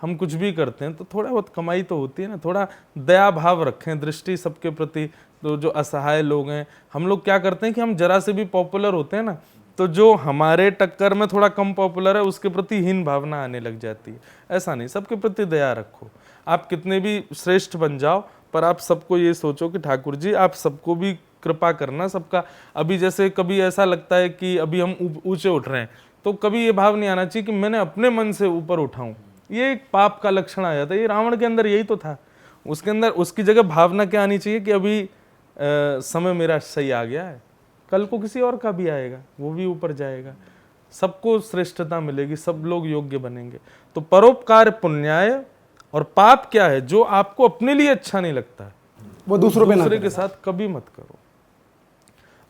हम कुछ भी करते हैं तो थोड़ा बहुत कमाई तो होती है ना, थोड़ा दया भाव रखें, दृष्टि सबके प्रति। तो जो असहाय लोग हैं, हम लोग क्या करते हैं कि हम जरा से भी पॉपुलर होते हैं ना, तो जो हमारे टक्कर में थोड़ा कम पॉपुलर है उसके प्रति हीन भावना आने लग जाती है। ऐसा नहीं, सबके प्रति दया रखो। आप कितने भी श्रेष्ठ बन जाओ, पर आप सबको ये सोचो कि ठाकुर जी आप सबको भी कृपा करना, सबका। अभी जैसे कभी ऐसा लगता है कि अभी हम ऊंचे उठ रहे हैं, तो कभी ये भाव नहीं आना चाहिए कि मैंने अपने मन से ऊपर उठाऊं, ये एक पाप का लक्षण आ जाता है। ये रावण के अंदर यही तो था, उसके अंदर उसकी जगह भावना क्या आनी चाहिए कि अभी समय मेरा सही आ गया है, कल को किसी और का भी आएगा, वो भी ऊपर जाएगा, सबको श्रेष्ठता मिलेगी, सब लोग योग्य बनेंगे। तो परोपकार पुण्याय, और पाप क्या है? जो आपको अपने लिए अच्छा नहीं लगता है वो दूसरे के साथ कभी मत करो।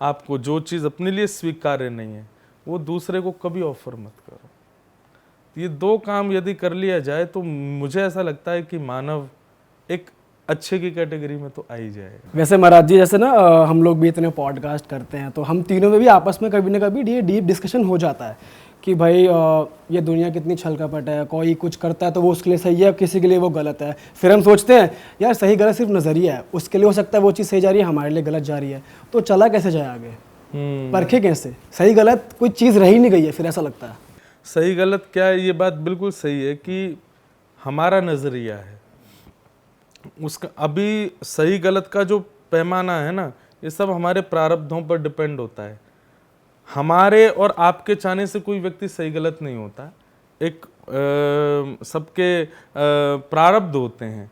आपको जो चीज अपने लिए स्वीकार्य नहीं है वो दूसरे को कभी ऑफर मत करो। ये 2 काम यदि कर लिया जाए तो मुझे ऐसा लगता है कि मानव एक अच्छे की कैटेगरी में तो आ ही जाएगा। वैसे महाराज जी जैसे ना हम लोग भी इतने पॉडकास्ट करते हैं, तो हम तीनों में भी आपस में कभी ना कभी ये डीप डिस्कशन हो जाता है कि भाई ये दुनिया कितनी छल कपट है, कोई कुछ करता है तो वो उसके लिए सही है, किसी के लिए वो गलत है। फिर हम सोचते हैं यार सही गलत सिर्फ नज़रिया है, उसके लिए हो सकता है वो चीज़ सही जा रही है, हमारे लिए गलत जा रही है, तो चला कैसे जाए आगे? परखे कैसे? सही गलत कोई चीज़ रही नहीं गई है, फिर ऐसा लगता है। सही गलत क्या है, ये बात बिल्कुल सही है कि हमारा नज़रिया है उसका। अभी सही गलत का जो पैमाना है ना, ये सब हमारे प्रारब्धों पर डिपेंड होता है। हमारे और आपके चाहने से कोई व्यक्ति सही गलत नहीं होता, एक सबके प्रारब्ध होते हैं।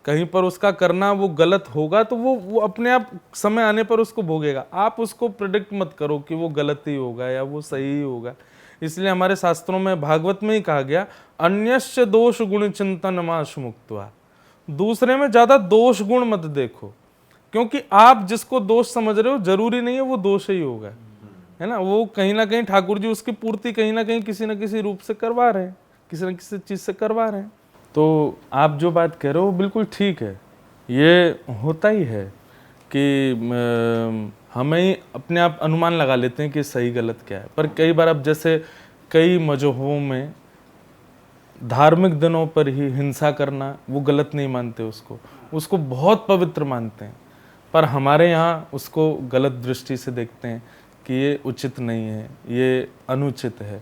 कहीं पर उसका करना वो गलत होगा तो वो अपने आप समय आने पर उसको भोगेगा। आप उसको प्रेडिक्ट मत करो कि वो गलत ही होगा या वो सही ही होगा। इसलिए हमारे शास्त्रों में, भागवत में ही कहा गया, अन्यस्य दोष गुण चिंतन माश मुक्त्वा। दूसरे में ज्यादा दोष गुण मत देखो, क्योंकि आप जिसको दोष समझ रहे हो जरूरी नहीं है वो दोष ही होगा, है ना। वो कहीं ना कहीं ठाकुर जी उसकी पूर्ति कहीं ना कहीं किसी न किसी रूप से करवा रहे हैं, किसी न किसी चीज से करवा रहे हैं। तो आप जो बात कह रहे हो बिल्कुल ठीक है। ये होता ही है कि हमें अपने आप अनुमान लगा लेते हैं कि सही गलत क्या है। पर कई बार, अब जैसे कई मजहबों में धार्मिक दिनों पर ही हिंसा करना वो गलत नहीं मानते, उसको बहुत पवित्र मानते हैं। पर हमारे यहाँ उसको गलत दृष्टि से देखते हैं कि ये उचित नहीं है, ये अनुचित है।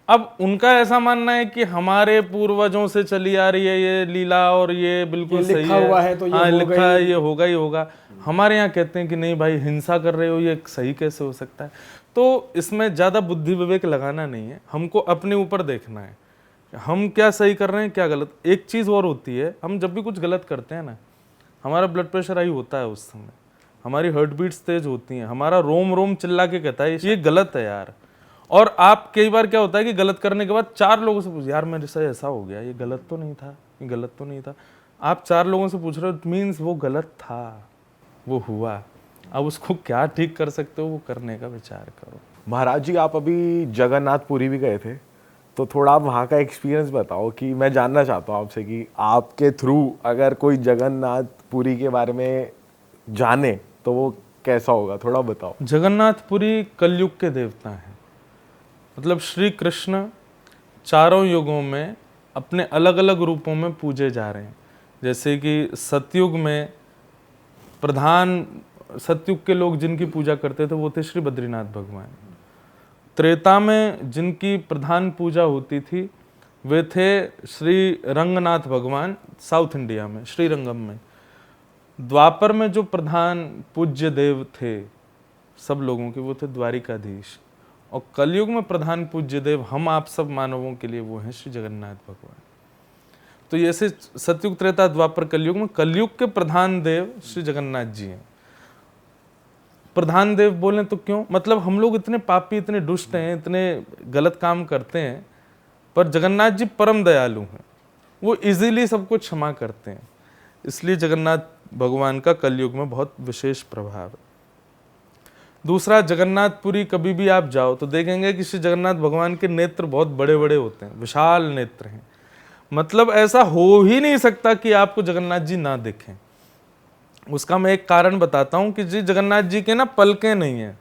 अब उनका ऐसा मानना है कि हमारे पूर्वजों से चली आ रही है ये लीला और ये बिल्कुल ये सही लिखा हुआ है तो ये हाँ, होगा लिखा है ही। ये होगा ही होगा। हमारे यहाँ कहते हैं कि नहीं भाई, हिंसा कर रहे हो ये सही कैसे हो सकता है। तो इसमें ज़्यादा बुद्धि विवेक लगाना नहीं है, हमको अपने ऊपर देखना है हम क्या सही कर रहे हैं क्या गलत। एक चीज़ और होती है, हम जब भी कुछ गलत करते हैं ना, हमारा ब्लड प्रेशर हाई होता है उस समय, हमारी हार्ट बीट्स तेज होती हैं, हमारा रोम रोम चिल्ला के कहता है ये गलत है यार। और आप कई बार क्या होता है कि गलत करने के बाद 4 लोगों से पूछ, यार मेरे से ऐसा हो गया, ये गलत तो नहीं था, ये गलत तो नहीं था। आप 4 लोगों से पूछ रहे हो, मीन्स वो गलत था, वो हुआ। अब उसको क्या ठीक कर सकते हो वो करने का विचार करो। महाराज जी, आप अभी जगन्नाथपुरी भी गए थे, तो थोड़ा आप वहाँ का एक्सपीरियंस बताओ कि मैं जानना चाहता हूँ आपसे कि आपके थ्रू अगर कोई जगन्नाथपुरी के बारे में जाने तो वो कैसा होगा, थोड़ा बताओ। जगन्नाथपुरी कलयुग के देवता हैं, मतलब श्री कृष्ण चारों युगों में अपने अलग अलग रूपों में पूजे जा रहे हैं। जैसे कि सतयुग में प्रधान, सतयुग के लोग जिनकी पूजा करते थे वो थे श्री बद्रीनाथ भगवान। त्रेता में जिनकी प्रधान पूजा होती थी वे थे श्री रंगनाथ भगवान, साउथ इंडिया में श्रीरंगम में। द्वापर में जो प्रधान पूज्य देव थे सब लोगों के वो थे द्वारिकाधीश। और कलयुग में प्रधान पूज्य देव हम आप सब मानवों के लिए वो हैं श्री जगन्नाथ भगवान। तो ऐसे सतयुग त्रेता द्वापर कलयुग में कलयुग के प्रधान देव श्री जगन्नाथ जी हैं। प्रधान देव बोले तो क्यों, मतलब हम लोग इतने पापी, इतने दुष्ट हैं, इतने गलत काम करते हैं, पर जगन्नाथ जी परम दयालु हैं, वो इजीली सबको क्षमा करते हैं। इसलिए जगन्नाथ भगवान का कलयुग में बहुत विशेष प्रभाव है। दूसरा, जगन्नाथपुरी कभी भी आप जाओ तो देखेंगे कि श्री जगन्नाथ भगवान के नेत्र बहुत बड़े बड़े होते हैं, विशाल नेत्र हैं। मतलब ऐसा हो ही नहीं सकता कि आपको जगन्नाथ जी ना दिखें। उसका मैं एक कारण बताता हूं कि जी जगन्नाथ जी के ना पलकें नहीं है,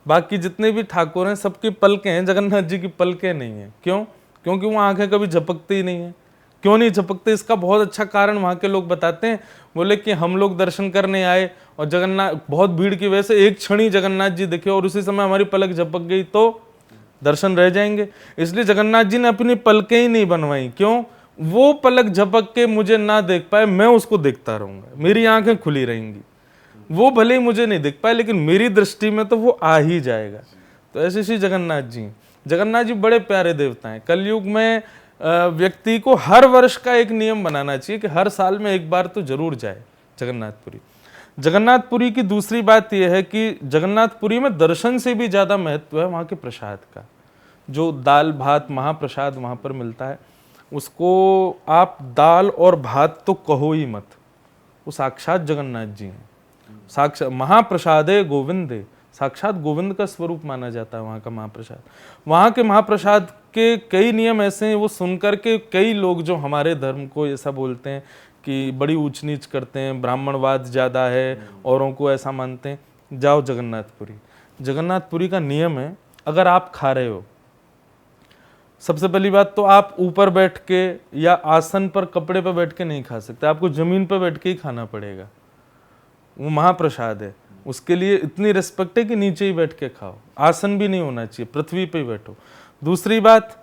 बाकी जितने भी ठाकुर हैं सबकी पलकें हैं, जगन्नाथ जी की पलकें नहीं है। क्यों? क्योंकि वो आंखें कभी झपकती ही नहीं है। क्यों नहीं झपकते, इसका बहुत अच्छा कारण वहाँ के लोग बताते हैं। बोले कि हम लोग दर्शन करने आए और जगन्नाथ, बहुत भीड़ की वजह से एक क्षण ही जगन्नाथ जी दिखे और उसी समय हमारी पलक झपक गई तो दर्शन रह जाएंगे। इसलिए जगन्नाथ जी ने अपनी पलकें ही नहीं बनवाई। क्यों? वो पलक झपक के मुझे ना देख पाए, मैं उसको देखता रहूंगा, मेरी आंखें खुली रहेंगी। वो भले ही मुझे नहीं दिख पाए लेकिन मेरी दृष्टि में तो वो आ ही जाएगा। तो ऐसे श्री जगन्नाथ जी, जगन्नाथ जी बड़े प्यारे देवता हैं। कलयुग में व्यक्ति को हर वर्ष का एक नियम बनाना चाहिए कि हर साल में एक बार तो जरूर जाए जगन्नाथपुरी। जगन्नाथपुरी की दूसरी बात यह है कि जगन्नाथपुरी में दर्शन से भी ज़्यादा महत्व है वहाँ के प्रसाद का। जो दाल भात महाप्रसाद वहाँ पर मिलता है, उसको आप दाल और भात तो कहो ही मत, वो साक्षात जगन्नाथ जी हैं। साक्षात महाप्रसादे गोविंदे, साक्षात गोविंद का स्वरूप माना जाता है वहाँ का महाप्रसाद। वहाँ के महाप्रसाद के कई नियम ऐसे हैं, वो सुनकर के कई लोग जो हमारे धर्म को ऐसा बोलते हैं कि बड़ी ऊंच नीच करते हैं, ब्राह्मणवाद ज़्यादा है, औरों को ऐसा मानते हैं, जाओ जगन्नाथपुरी। जगन्नाथपुरी का नियम है, अगर आप खा रहे हो, सबसे पहली बात तो आप ऊपर बैठ के या आसन पर कपड़े पर बैठ के नहीं खा सकते, आपको जमीन पर बैठ के ही खाना पड़ेगा। वो महाप्रसाद है, उसके लिए इतनी रिस्पेक्ट है कि नीचे ही बैठ के खाओ, आसन भी नहीं होना चाहिए, पृथ्वी पे ही बैठो। दूसरी बात,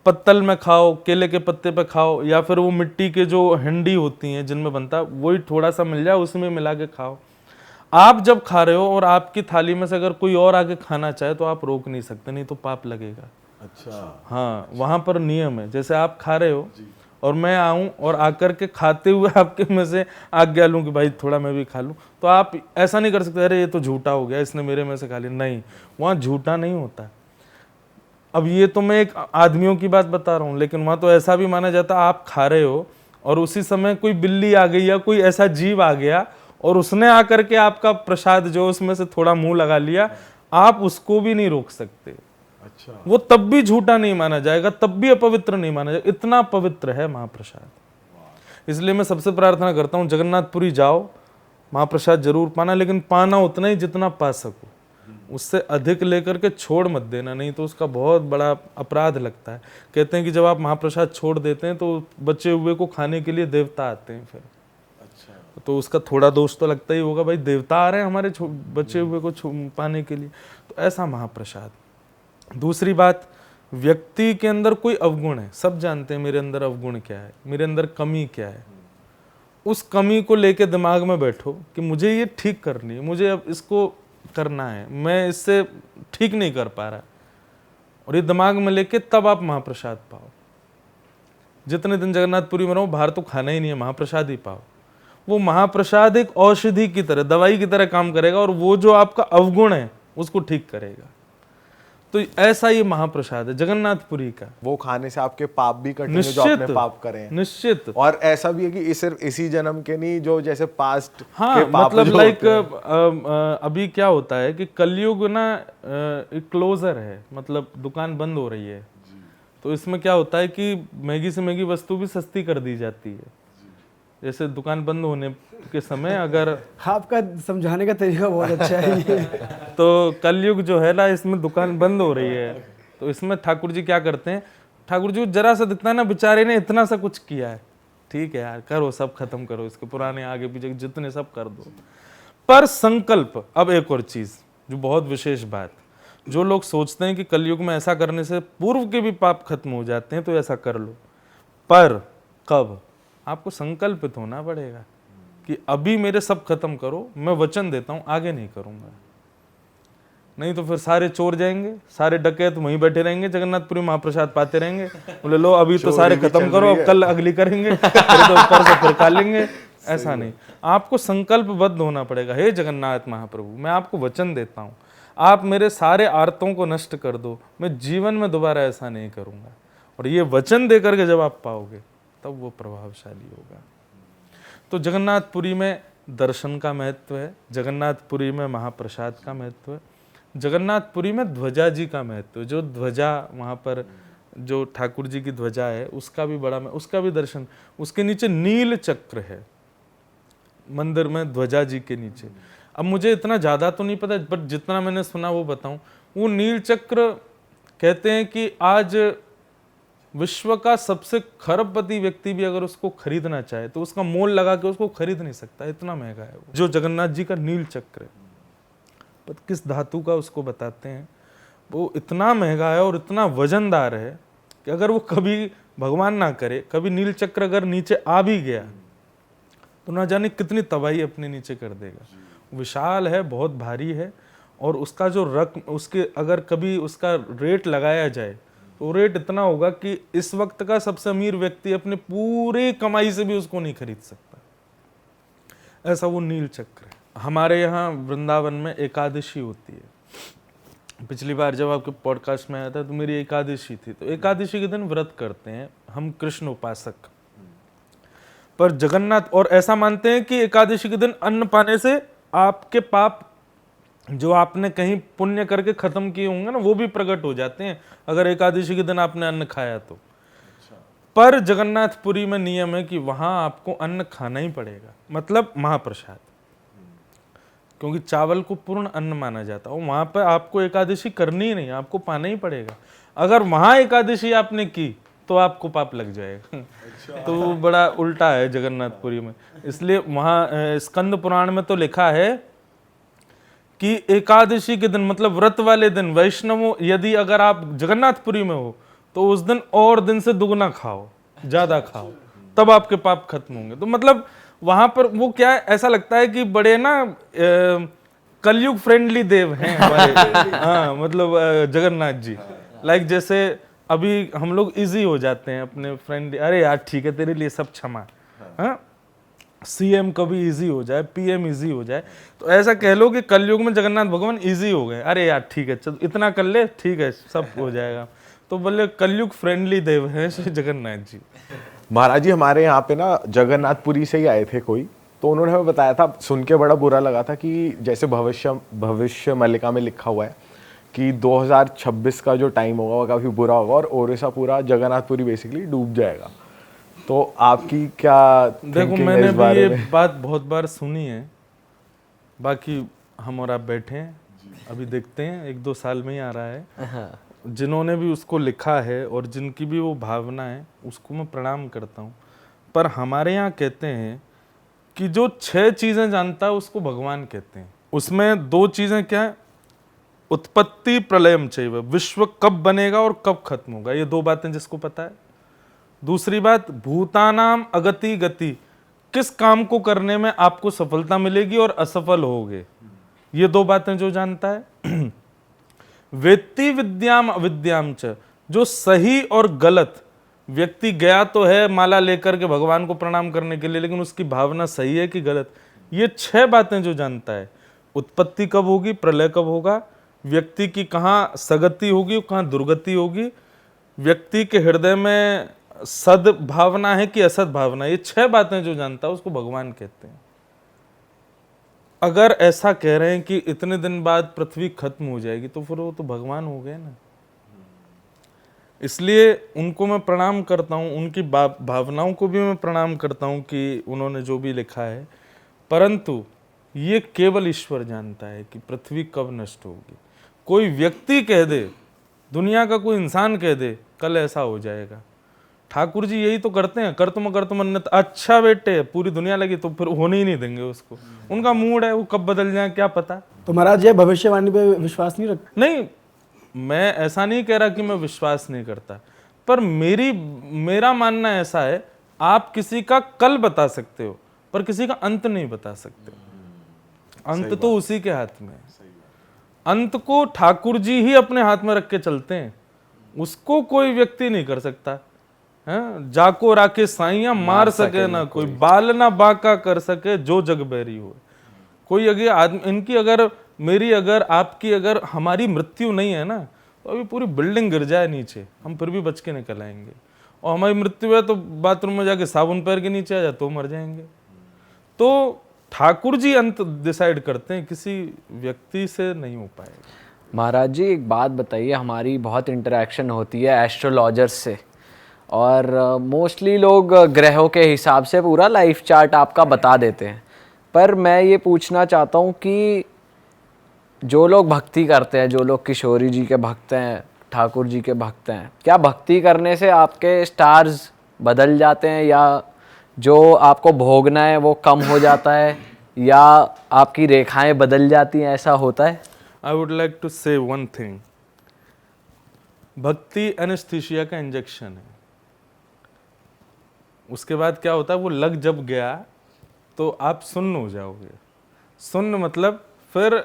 पत्तल में खाओ, केले के पत्ते पे खाओ, या फिर वो मिट्टी के जो हंडी होती हैं जिनमें बनता है वही थोड़ा सा मिल जाए उसमें मिला के खाओ। आप जब खा रहे हो और आपकी थाली में से अगर कोई और आके खाना चाहे तो आप रोक नहीं सकते, नहीं तो पाप लगेगा। अच्छा, हाँ, वहाँ पर नियम है। जैसे आप खा रहे हो और मैं आऊँ और आकर के खाते हुए आपके में से आज्ञा लूँ कि भाई थोड़ा मैं भी खा लूँ, तो आप ऐसा नहीं कर सकते अरे ये तो झूठा हो गया, इसने मेरे में से खा लिया। नहीं, वहाँ झूठा नहीं होता। अब ये तो मैं एक आदमियों की बात बता रहा हूँ, लेकिन वहाँ तो ऐसा भी माना जाता है आप खा रहे हो और उसी समय कोई बिल्ली आ गई या कोई ऐसा जीव आ गया और उसने आकर के आपका प्रसाद जो उसमें से थोड़ा मुंह लगा लिया, आप उसको भी नहीं रोक सकते। अच्छा, वो तब भी झूठा नहीं माना जाएगा, तब भी अपवित्र नहीं माना जाएगा, इतना पवित्र है महाप्रसाद। इसलिए मैं सबसे प्रार्थना करता हूँ जगन्नाथपुरी जाओ, महाप्रसाद जरूर पाना, लेकिन पाना उतना ही जितना पा सको, उससे अधिक लेकर के छोड़ मत देना, नहीं तो उसका बहुत बड़ा अपराध लगता है। कहते हैं कि जब आप महाप्रसाद छोड़ देते हैं तो बचे हुए को खाने के लिए देवता आते हैं फिर। अच्छा, तो उसका थोड़ा दोष तो लगता ही होगा, भाई देवता आ रहे हैं हमारे बचे हुए को पाने के लिए, तो ऐसा महाप्रसाद। दूसरी बात, व्यक्ति के अंदर कोई अवगुण है, सब जानते हैं मेरे अंदर अवगुण क्या है, मेरे अंदर कमी क्या है, उस कमी को लेके दिमाग में बैठो कि मुझे ये ठीक करनी है, मुझे अब इसको करना है, मैं इससे ठीक नहीं कर पा रहा, और ये दिमाग में लेके तब आप महाप्रसाद पाओ। जितने दिन जगन्नाथपुरी में रहो, बाहर तो खाना ही नहीं है, महाप्रसाद ही पाओ। वो महाप्रसाद एक औषधि की तरह, दवाई की तरह काम करेगा, और वो जो आपका अवगुण है उसको ठीक करेगा। तो ऐसा ये महाप्रसाद है जगन्नाथपुरी का। वो खाने से आपके पाप भी कटेंगे जो आपने पाप करे हैं। निश्चित। और ऐसा भी है कि सिर्फ इसी जन्म के नहीं, जो जैसे पास्ट हाँ, के पाप मतलब जो लाइक होते हैं। अभी क्या होता है कि कलयुग ना एक क्लोजर है, मतलब दुकान बंद हो रही है, तो इसमें क्या होता है कि महंगी से महंगी वस्तु भी सस्ती कर दी जाती है। जैसे दुकान बंद होने के समय अगर आपका समझाने का तरीका बहुत अच्छा है ये। तो कलयुग जो है ना, इसमें दुकान बंद हो रही है, तो इसमें ठाकुर जी क्या करते हैं, ठाकुर जी को जरा सा दिखता है ना, बेचारे ने इतना सा कुछ किया है, ठीक है यार करो, सब खत्म करो, इसके पुराने आगे पीछे जितने सब कर दो, पर संकल्प। अब एक और चीज जो बहुत विशेष बात, जो लोग सोचते हैं कि कलयुग में ऐसा करने से पूर्व के भी पाप खत्म हो जाते हैं, तो ऐसा कर लो, पर कब? आपको संकल्पित होना पड़ेगा कि अभी मेरे सब खत्म करो, मैं वचन देता हूं आगे नहीं करूंगा। नहीं तो फिर सारे चोर जाएंगे, सारे डकैत वहीं बैठे रहेंगे, जगन्नाथपुरी महाप्रसाद पाते रहेंगे, बोले लो अभी तो सारे खत्म करो, अब कल अगली करेंगे, फिर तो ऊपर से फिर खा लेंगे। ऐसा नहीं, आपको संकल्पबद्ध होना पड़ेगा। हे जगन्नाथ महाप्रभु, मैं आपको वचन देता हूँ, आप मेरे सारे आर्तों को नष्ट कर दो, मैं जीवन में दोबारा ऐसा नहीं करूंगा। और ये वचन दे करके जब आप पाओगे तब वो प्रभावशाली होगा। तो जगन्नाथपुरी में दर्शन का महत्व है, जगन्नाथपुरी में महाप्रसाद का महत्व है, जगन्नाथपुरी में ध्वजा जी का महत्व है। जो ध्वजा वहाँ पर जो ठाकुर जी की ध्वजा है उसका भी बड़ा, उसका भी दर्शन, उसके नीचे नील चक्र है मंदिर में, ध्वजा जी के नीचे। अब मुझे इतना ज़्यादा तो नहीं पता, बट जितना मैंने सुना वो बताऊं। वो नील चक्र कहते हैं कि आज विश्व का सबसे खरबपति व्यक्ति भी अगर उसको खरीदना चाहे तो उसका मोल लगा के उसको खरीद नहीं सकता, इतना महंगा है वो। जो जगन्नाथ जी का नील चक्र है, पर किस धातु का उसको बताते हैं, वो इतना महंगा है और इतना वजनदार है कि अगर वो कभी भगवान ना करे, कभी नील चक्र अगर नीचे आ भी गया तो ना जाने कितनी तबाही अपने नीचे कर देगा। विशाल है, बहुत भारी है, और उसका जो रकम, उसके अगर कभी उसका रेट लगाया जाए तो रेट इतना होगा कि इस वक्त का सबसे अमीर व्यक्ति अपने पूरे कमाई से भी उसको नहीं खरीद सकता, ऐसा वो नील चक्र है। हमारे यहाँ वृंदावन में एकादशी होती है। पिछली बार जब आपके पॉडकास्ट में आया था तो मेरी एकादशी थी, तो एकादशी के दिन व्रत करते हैं हम कृष्ण उपासक। पर जगन्नाथ और ऐसा मानते हैं कि एकादशी के दिन अन्न पाने से आपके पाप जो आपने कहीं पुण्य करके खत्म किए होंगे ना, वो भी प्रकट हो जाते हैं अगर एकादशी के दिन आपने अन्न खाया तो। पर जगन्नाथपुरी में नियम है कि वहां आपको अन्न खाना ही पड़ेगा, मतलब महाप्रसाद, क्योंकि चावल को पूर्ण अन्न माना जाता है। वहां पर आपको एकादशी करनी ही नहीं, आपको पाना ही पड़ेगा। अगर वहां एकादशी आपने की तो आपको पाप लग जाएगा। तो वो बड़ा उल्टा है जगन्नाथपुरी में। इसलिए वहां स्कंद पुराण में तो लिखा है कि एकादशी के दिन, मतलब व्रत वाले दिन, वैष्णवों यदि अगर आप जगन्नाथपुरी में हो तो उस दिन और दिन से दुगना खाओ, ज्यादा खाओ, तब आपके पाप खत्म होंगे। तो मतलब वहां पर वो क्या है, ऐसा लगता है कि बड़े ना कलयुग फ्रेंडली देव हैं हमारे। हाँ, मतलब जगन्नाथ जी, लाइक जैसे अभी हम लोग इजी हो जाते हैं अपने फ्रेंड, अरे यार ठीक है तेरे लिए सब क्षमा, हाँ, सीएम कभी इजी हो जाए, पीएम इजी हो जाए, तो ऐसा कह लो कि कलयुग में जगन्नाथ भगवान इजी हो गए। अरे यार ठीक है, चल इतना कर ले, ठीक है, सब हो जाएगा। तो बोले कलयुग फ्रेंडली देव हैं श्री जगन्नाथ जी। महाराज जी हमारे यहाँ पे ना जगन्नाथपुरी से ही आए थे कोई, तो उन्होंने हमें बताया था, सुन के बड़ा बुरा लगा था कि जैसे भविष्य मल्लिका में लिखा हुआ है कि 2026 का जो टाइम होगा वो काफ़ी बुरा होगा और ओडिशा पूरा, जगन्नाथपुरी बेसिकली डूब जाएगा। तो आपकी क्या देखो, मैंने भी ये बात बहुत बार सुनी है, बाकी हम और आप बैठे हैं, अभी देखते हैं 1-2 साल में ही आ रहा है। जिन्होंने भी उसको लिखा है और जिनकी भी वो भावना है उसको मैं प्रणाम करता हूँ। पर हमारे यहाँ कहते हैं कि जो 6 चीजें जानता है उसको भगवान कहते हैं। उसमें 2 चीजें क्या है, उत्पत्ति प्रलयम चैव, विश्व कब बनेगा और कब खत्म होगा, ये 2 बातें जिसको पता है। दूसरी बात, भूतानाम अगति गति, किस काम को करने में आपको सफलता मिलेगी और असफल होगे, ये 2 बातें जो जानता है। वेत्ति विद्याम अविद्याम च, जो सही और गलत, व्यक्ति गया तो है माला लेकर के भगवान को प्रणाम करने के लिए, लेकिन उसकी भावना सही है कि गलत, ये 6 बातें जो जानता है। उत्पत्ति कब होगी, प्रलय कब होगा, व्यक्ति की कहाँ सगति होगी और कहाँ दुर्गति होगी, व्यक्ति के हृदय में सद्भावना है कि असद भावना, ये 6 बातें जो जानता है उसको भगवान कहते हैं। अगर ऐसा कह रहे हैं कि इतने दिन बाद पृथ्वी खत्म हो जाएगी, तो फिर वो तो भगवान हो गए ना। इसलिए उनको मैं प्रणाम करता हूँ, उनकी भावनाओं को भी मैं प्रणाम करता हूँ कि उन्होंने जो भी लिखा है, परंतु ये केवल ईश्वर जानता है कि पृथ्वी कब नष्ट होगी। कोई व्यक्ति कह दे, दुनिया का कोई इंसान कह दे कल ऐसा हो जाएगा, ठाकुर जी यही तो करते हैं, कर तुम अन्नत, अच्छा बेटे पूरी दुनिया लगी तो फिर होने ही नहीं देंगे उसको, उनका मूड है, वो कब बदल जाए क्या पता। तो महाराज ये भविष्यवाणी पे विश्वास नहीं रखते? नहीं, मैं ऐसा नहीं कह रहा कि मैं विश्वास नहीं करता, पर मेरा मानना ऐसा है, आप किसी का कल बता सकते हो पर किसी का अंत नहीं बता सकते। अंत तो उसी के हाथ में है। अंत को ठाकुर जी ही अपने हाथ में रख के चलते हैं, उसको कोई व्यक्ति नहीं कर सकता है। जाको राके साइया मार सके ना कोई, बाल ना बाका कर सके जो जग बैरी हो। कोई अगर आदमी, इनकी अगर, मेरी अगर, आपकी अगर, हमारी मृत्यु नहीं है ना, तो अभी पूरी बिल्डिंग गिर जाए नीचे, हम फिर भी बच के निकल आएंगे। और हमारी मृत्यु है तो बाथरूम में जाके साबुन पैर के नीचे आ जाए तो मर जाएंगे। तो ठाकुर जी अंत डिसाइड करते हैं, किसी व्यक्ति से नहीं हो पाएगा। महाराज जी एक बात बताइए, हमारी बहुत इंटरेक्शन होती है एस्ट्रोलॉजर्स से, और मोस्टली लोग ग्रहों के हिसाब से पूरा लाइफ चार्ट आपका बता देते हैं, पर मैं ये पूछना चाहता हूँ कि जो लोग भक्ति करते हैं, जो लोग किशोरी जी के भक्त हैं, ठाकुर जी के भक्त हैं, क्या भक्ति करने से आपके स्टार्स बदल जाते हैं, या जो आपको भोगना है वो कम हो जाता है, या आपकी रेखाएं बदल जाती हैं, ऐसा होता है? आई वुड लाइक टू से वन थिंग, भक्ति एनेस्थीसिया का इंजेक्शन है। उसके बाद क्या होता है, वो लग जब गया तो आप सुन्न हो जाओगे। सुन्न मतलब फिर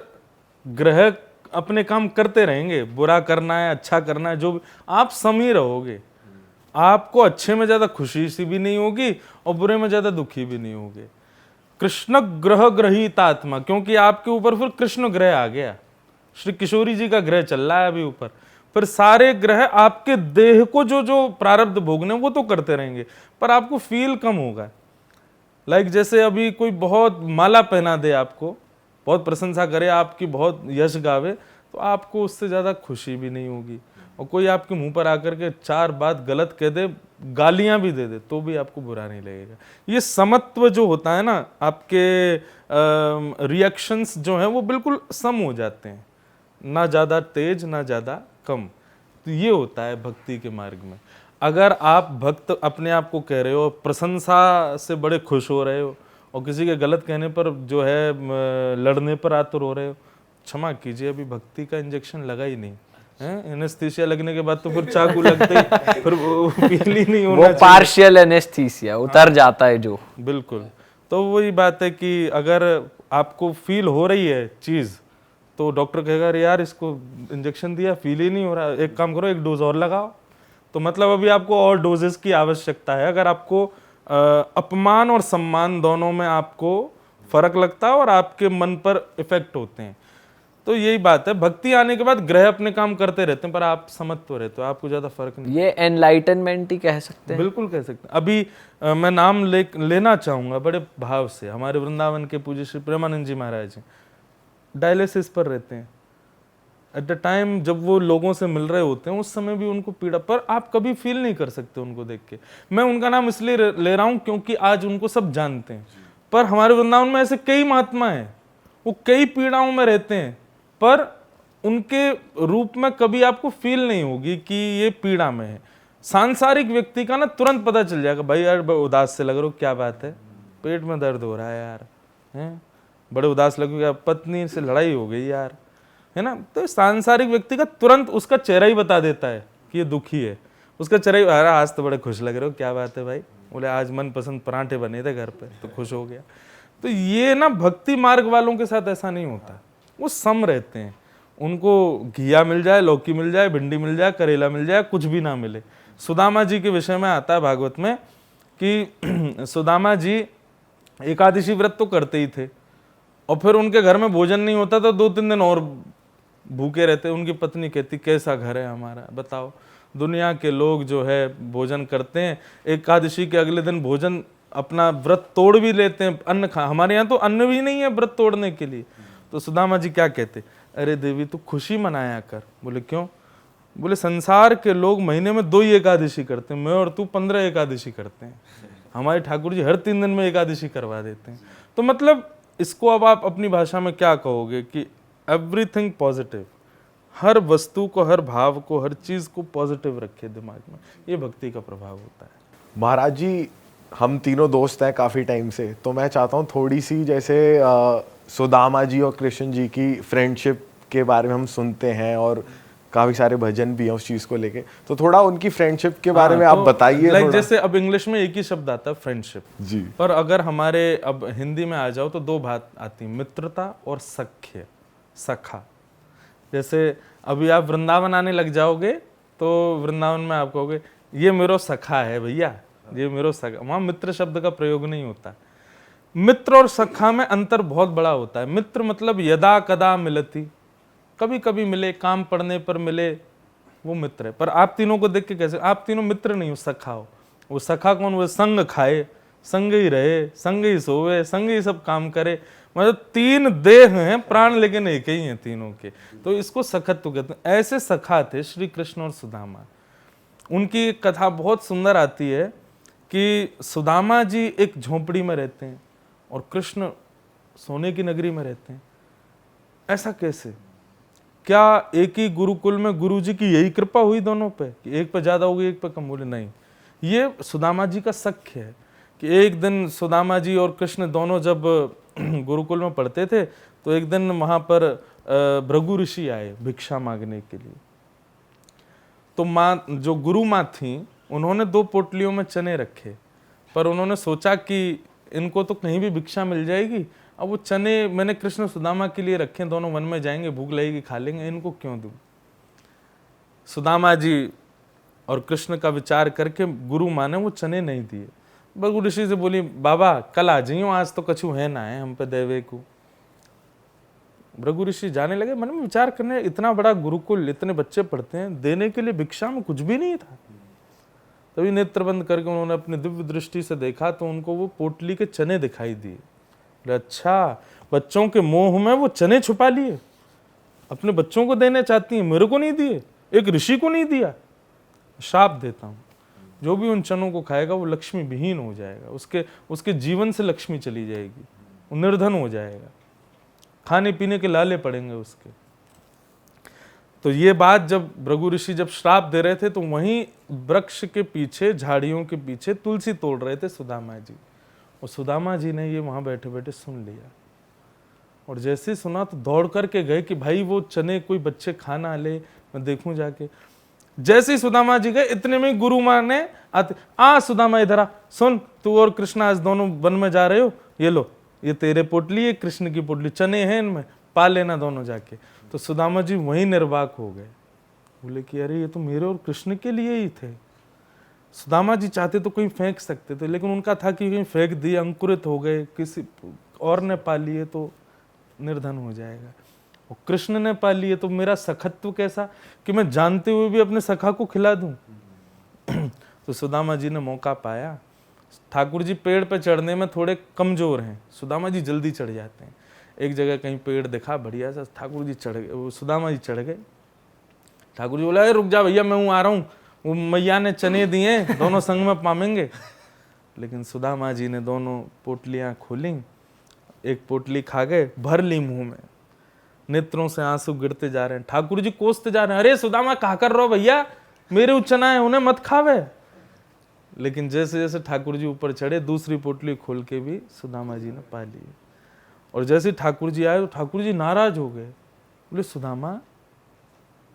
ग्रह अपने काम करते रहेंगे, बुरा करना है अच्छा करना है, जो भी, आप सम ही रहोगे। आपको अच्छे में ज्यादा खुशी सी भी नहीं होगी और बुरे में ज्यादा दुखी भी नहीं होगे। कृष्ण ग्रह ग्रहित आत्मा, क्योंकि आपके ऊपर फिर कृष्ण ग्रह आ गया, श्री किशोरी जी का ग्रह चल रहा है अभी ऊपर, फिर सारे ग्रह आपके देह को जो जो प्रारब्ध भोगने वो तो करते रहेंगे, पर आपको फील कम होगा। लाइक जैसे अभी कोई बहुत माला पहना दे, आपको बहुत प्रशंसा करे, आपकी बहुत यश गावे, तो आपको उससे ज्यादा खुशी भी नहीं होगी। और कोई आपके मुंह पर आकर के 4 बात गलत कह दे, गालियां भी दे दे, तो भी आपको बुरा नहीं लगेगा। ये समत्व जो होता है ना, आपके रिएक्शंस जो हैं वो बिल्कुल सम हो जाते हैं, ना ज़्यादा तेज ना ज़्यादा कम। तो ये होता है भक्ति के मार्ग में। अगर आप भक्त अपने आप को कह रहे हो, प्रशंसा से बड़े खुश हो रहे हो, और किसी के गलत कहने पर जो है लड़ने पर आतुर हो रहे हो, क्षमा कीजिए, अभी भक्ति का इंजेक्शन लगा ही नहीं है। एनेस्थीसिया लगने के बाद तो फिर चाकू लगते ही फिर वो फील ही नहीं होना चाहिए। वो पार्शियल एनेस्थीसिया उतर जाता है जो। बिल्कुल। तो वही बात है कि अगर आपको फील हो रही है चीज़, तो डॉक्टर कहेगा अरे यार इसको इंजेक्शन दिया फील ही नहीं हो रहा, एक काम करो 1 डोज और लगाओ। तो मतलब अभी आपको और डोजेस की आवश्यकता है। अगर आपको अपमान और सम्मान दोनों में आपको फर्क लगता है और आपके मन पर इफेक्ट होते हैं, तो यही बात है। भक्ति आने के बाद ग्रह अपने काम करते रहते हैं, पर आप समत्व रहते हो, आपको ज्यादा फर्क नहीं। ये एनलाइटनमेंट ही कह सकते हैं। बिल्कुल कह सकते हैं। अभी मैं नाम लेना चाहूंगा बड़े भाव से, हमारे वृंदावन के पूज्य श्री प्रेमानंद जी महाराज जी डायलिसिस पर रहते हैं। एट द टाइम जब वो लोगों से मिल रहे होते हैं, उस समय भी उनको पीड़ा, पर आप कभी फील नहीं कर सकते उनको देख के। मैं उनका नाम इसलिए ले रहा हूं क्योंकि आज उनको सब जानते हैं, पर हमारे वृंदावन में ऐसे कई महात्मा हैं, वो कई पीड़ाओं में रहते हैं, पर उनके रूप में कभी आपको फील नहीं होगी कि ये पीड़ा में है। सांसारिक व्यक्ति का ना तुरंत पता चल जाएगा, भाई यार उदास से लग रहे हो, क्या बात है, पेट में दर्द हो रहा है यार, हैं, बड़े उदास लगेगा, पत्नी से लड़ाई हो गई यार, है ना। तो सांसारिक व्यक्ति का तुरंत उसका चेहरा ही बता देता है कि ये दुखी है। उसका चेहरा ही, अरे आज तो बड़े खुश लग रहे हो, क्या बात है भाई, बोले आज मनपसंद पराठे बने थे घर पे तो खुश हो गया। तो ये ना भक्ति मार्ग वालों के साथ ऐसा नहीं होता, वो सम रहते हैं। उनको घिया मिल जाए, लौकी मिल जाए, भिंडी मिल जाए, करेला मिल जाए, कुछ भी ना मिले। सुदामा जी के विषय में आता है भागवत में कि सुदामा जी एकादशी व्रत तो करते ही थे, और फिर उनके घर में भोजन नहीं होता तो 2-3 दिन और भूखे रहते। उनकी पत्नी कहती कैसा घर है हमारा, बताओ, दुनिया के लोग जो है भोजन करते हैं, एकादशी के अगले दिन भोजन अपना व्रत तोड़ भी लेते हैं, अन्न खा, हमारे यहाँ तो अन्न भी नहीं है व्रत तोड़ने के लिए। तो सुदामा जी क्या कहते, अरे देवी तू खुशी मनाया कर। बोले क्यों? बोले संसार के लोग महीने में 2 ही एकादशी करते हैं, मैं और तू 15 एकादशी करते हैं, हमारे ठाकुर जी हर 3 दिन में एकादशी करवा देते हैं। तो मतलब इसको अब आप अपनी भाषा में क्या कहोगे कि एवरीथिंग पॉजिटिव, हर वस्तु को, हर भाव को, हर चीज को पॉजिटिव रखे दिमाग में, ये भक्ति का प्रभाव होता है। महाराज जी, हम तीनों दोस्त हैं काफ़ी टाइम से, तो मैं चाहता हूँ थोड़ी सी, जैसे सुदामा जी और कृष्ण जी की फ्रेंडशिप के बारे में हम सुनते हैं और काफ़ी सारे भजन भी हैं उस चीज़ को लेके, तो थोड़ा उनकी फ्रेंडशिप के बारे में आप बताइए। लाइक जैसे अब इंग्लिश में एक ही शब्द आता है फ्रेंडशिप जी, पर अगर हमारे अब हिंदी में आ जाओ तो 2 बात आती है, मित्रता और सख्य, सखा। जैसे अभी आप वृंदावन आने लग जाओगे तो वृंदावन में आप कहोगे ये मेरो सखा है भैया, ये मेरो सखा। वहां मित्र शब्द का प्रयोग नहीं होता। मित्र और सखा में अंतर बहुत बड़ा होता है। मित्र मतलब यदा कदा मिलती, कभी कभी मिले, काम पड़ने पर मिले, वो मित्र है। पर आप तीनों को देख के कैसे, आप तीनों मित्र नहीं हो, सखा हो। वो सखा कौन? वो संग खाए, संग ही रहे, संग ही सोवे, संग ही सब काम करे। मतलब 3 देह हैं, प्राण लेकिन एक ही हैं तीनों के, तो इसको सखत्व कहते हैं। ऐसे सखा थे श्री कृष्ण और सुदामा। उनकी कथा बहुत सुंदर आती है कि सुदामा जी एक झोपड़ी में रहते हैं और कृष्ण सोने की नगरी में रहते हैं। ऐसा कैसे? क्या एक ही गुरुकुल में गुरु जी की यही कृपा हुई दोनों पे कि एक पे ज्यादा होगी एक पे कम? बोले नहीं, ये सुदामा जी का सख्य है कि एक दिन सुदामा जी और कृष्ण दोनों जब गुरुकुल में पढ़ते थे तो एक दिन वहां पर भृगु ऋषि आए भिक्षा मांगने के लिए। तो माँ, जो गुरु माँ थी, उन्होंने 2 पोटलियों में चने रखे, पर उन्होंने सोचा कि इनको तो कहीं भी भिक्षा मिल जाएगी, अब वो चने मैंने कृष्ण सुदामा के लिए रखे, दोनों वन में जाएंगे, भूख लगेगी, खा लेंगे, इनको क्यों दूं? सुदामा जी और कृष्ण का विचार करके गुरु माँ ने वो चने नहीं दिए। भृगु ऋषि से बोली, बाबा कल आ जाइयो, आज तो कछु है ना है हम पे देवे को। भृगु ऋषि जाने लगे, मन में विचार करने, इतना बड़ा गुरुकुल, इतने बच्चे पढ़ते हैं, देने के लिए भिक्षा में कुछ भी नहीं था। तभी नेत्र बंद करके उन्होंने अपनी दिव्य दृष्टि से देखा तो उनको वो पोटली के चने दिखाई दिए। अच्छा, बच्चों के मोह में वो चने छुपा लिए, अपने बच्चों को देने चाहती हैं, मेरे को नहीं दिए, एक ऋषि को नहीं दिया। श्राप देता हूं, जो भी उन चनों को खाएगा वो लक्ष्मी विहीन हो जाएगा, उसके जीवन से लक्ष्मी चली जाएगी, वो निर्धन हो जाएगा, खाने पीने के लाले पड़ेंगे उसके। तो ये बात जब भृगु ऋषि जब श्राप दे रहे थे तो वहीं वृक्ष के पीछे, झाड़ियों के पीछे तुलसी तोड़ रहे थे सुदामा जी, और सुदामा जी ने ये वहां बैठे बैठे सुन लिया। और जैसे सुना तो दौड़ करके गए कि भाई वो चने कोई बच्चे खा ना ले, मैं देखूं जाके। जैसे ही सुदामा जी गए, इतने में गुरु माँ ने सुदामा इधर आ, सुन तू और कृष्ण आज दोनों वन में जा रहे हो, ये लो, ये तेरे पोटली है, कृष्ण की पोटली, चने हैं इनमें, पा लेना दोनों जाके। तो सुदामा जी वहीं निर्वाक हो गए, बोले कि अरे ये तो मेरे और कृष्ण के लिए ही थे। सुदामा जी चाहते तो कहीं फेंक सकते थे, लेकिन उनका था कि कहीं फेंक दिए, अंकुरित हो गए, किसी और ने पा लिए तो निर्धन हो जाएगा, और कृष्ण ने पा लिए तो मेरा सखत्व कैसा कि मैं जानते हुए भी अपने सखा को खिला दूं। तो सुदामा जी ने मौका पाया। ठाकुर जी पेड़ पे चढ़ने में थोड़े कमजोर हैं, सुदामा जी जल्दी चढ़ जाते हैं। एक जगह कहीं पेड़ दिखा बढ़िया सा, ठाकुर जी चढ़ गए, सुदामा जी चढ़ गए। ठाकुर जी बोला, अरे रुक जा भैया, मैं हूं, आ रहा हूं, वो मैया ने चने दिए, दोनों संग में पामेंगे। लेकिन सुदामा जी ने दोनों पोटलियां खोली, एक पोटली खा गए, भर ली मुंह में, नेत्रों से आंसू गिरते जा रहे हैं। ठाकुर जी कोसते जा रहे हैं, अरे सुदामा कहा कर रहो भैया, मेरे उच्चना है, उन्हें मत खावे। लेकिन जैसे जैसे ठाकुर जी ऊपर चढ़े, दूसरी पोटली खोल के भी सुदामा जी ने पा ली। और जैसे ठाकुर जी आए तो ठाकुर जी नाराज हो गए, बोले सुदामा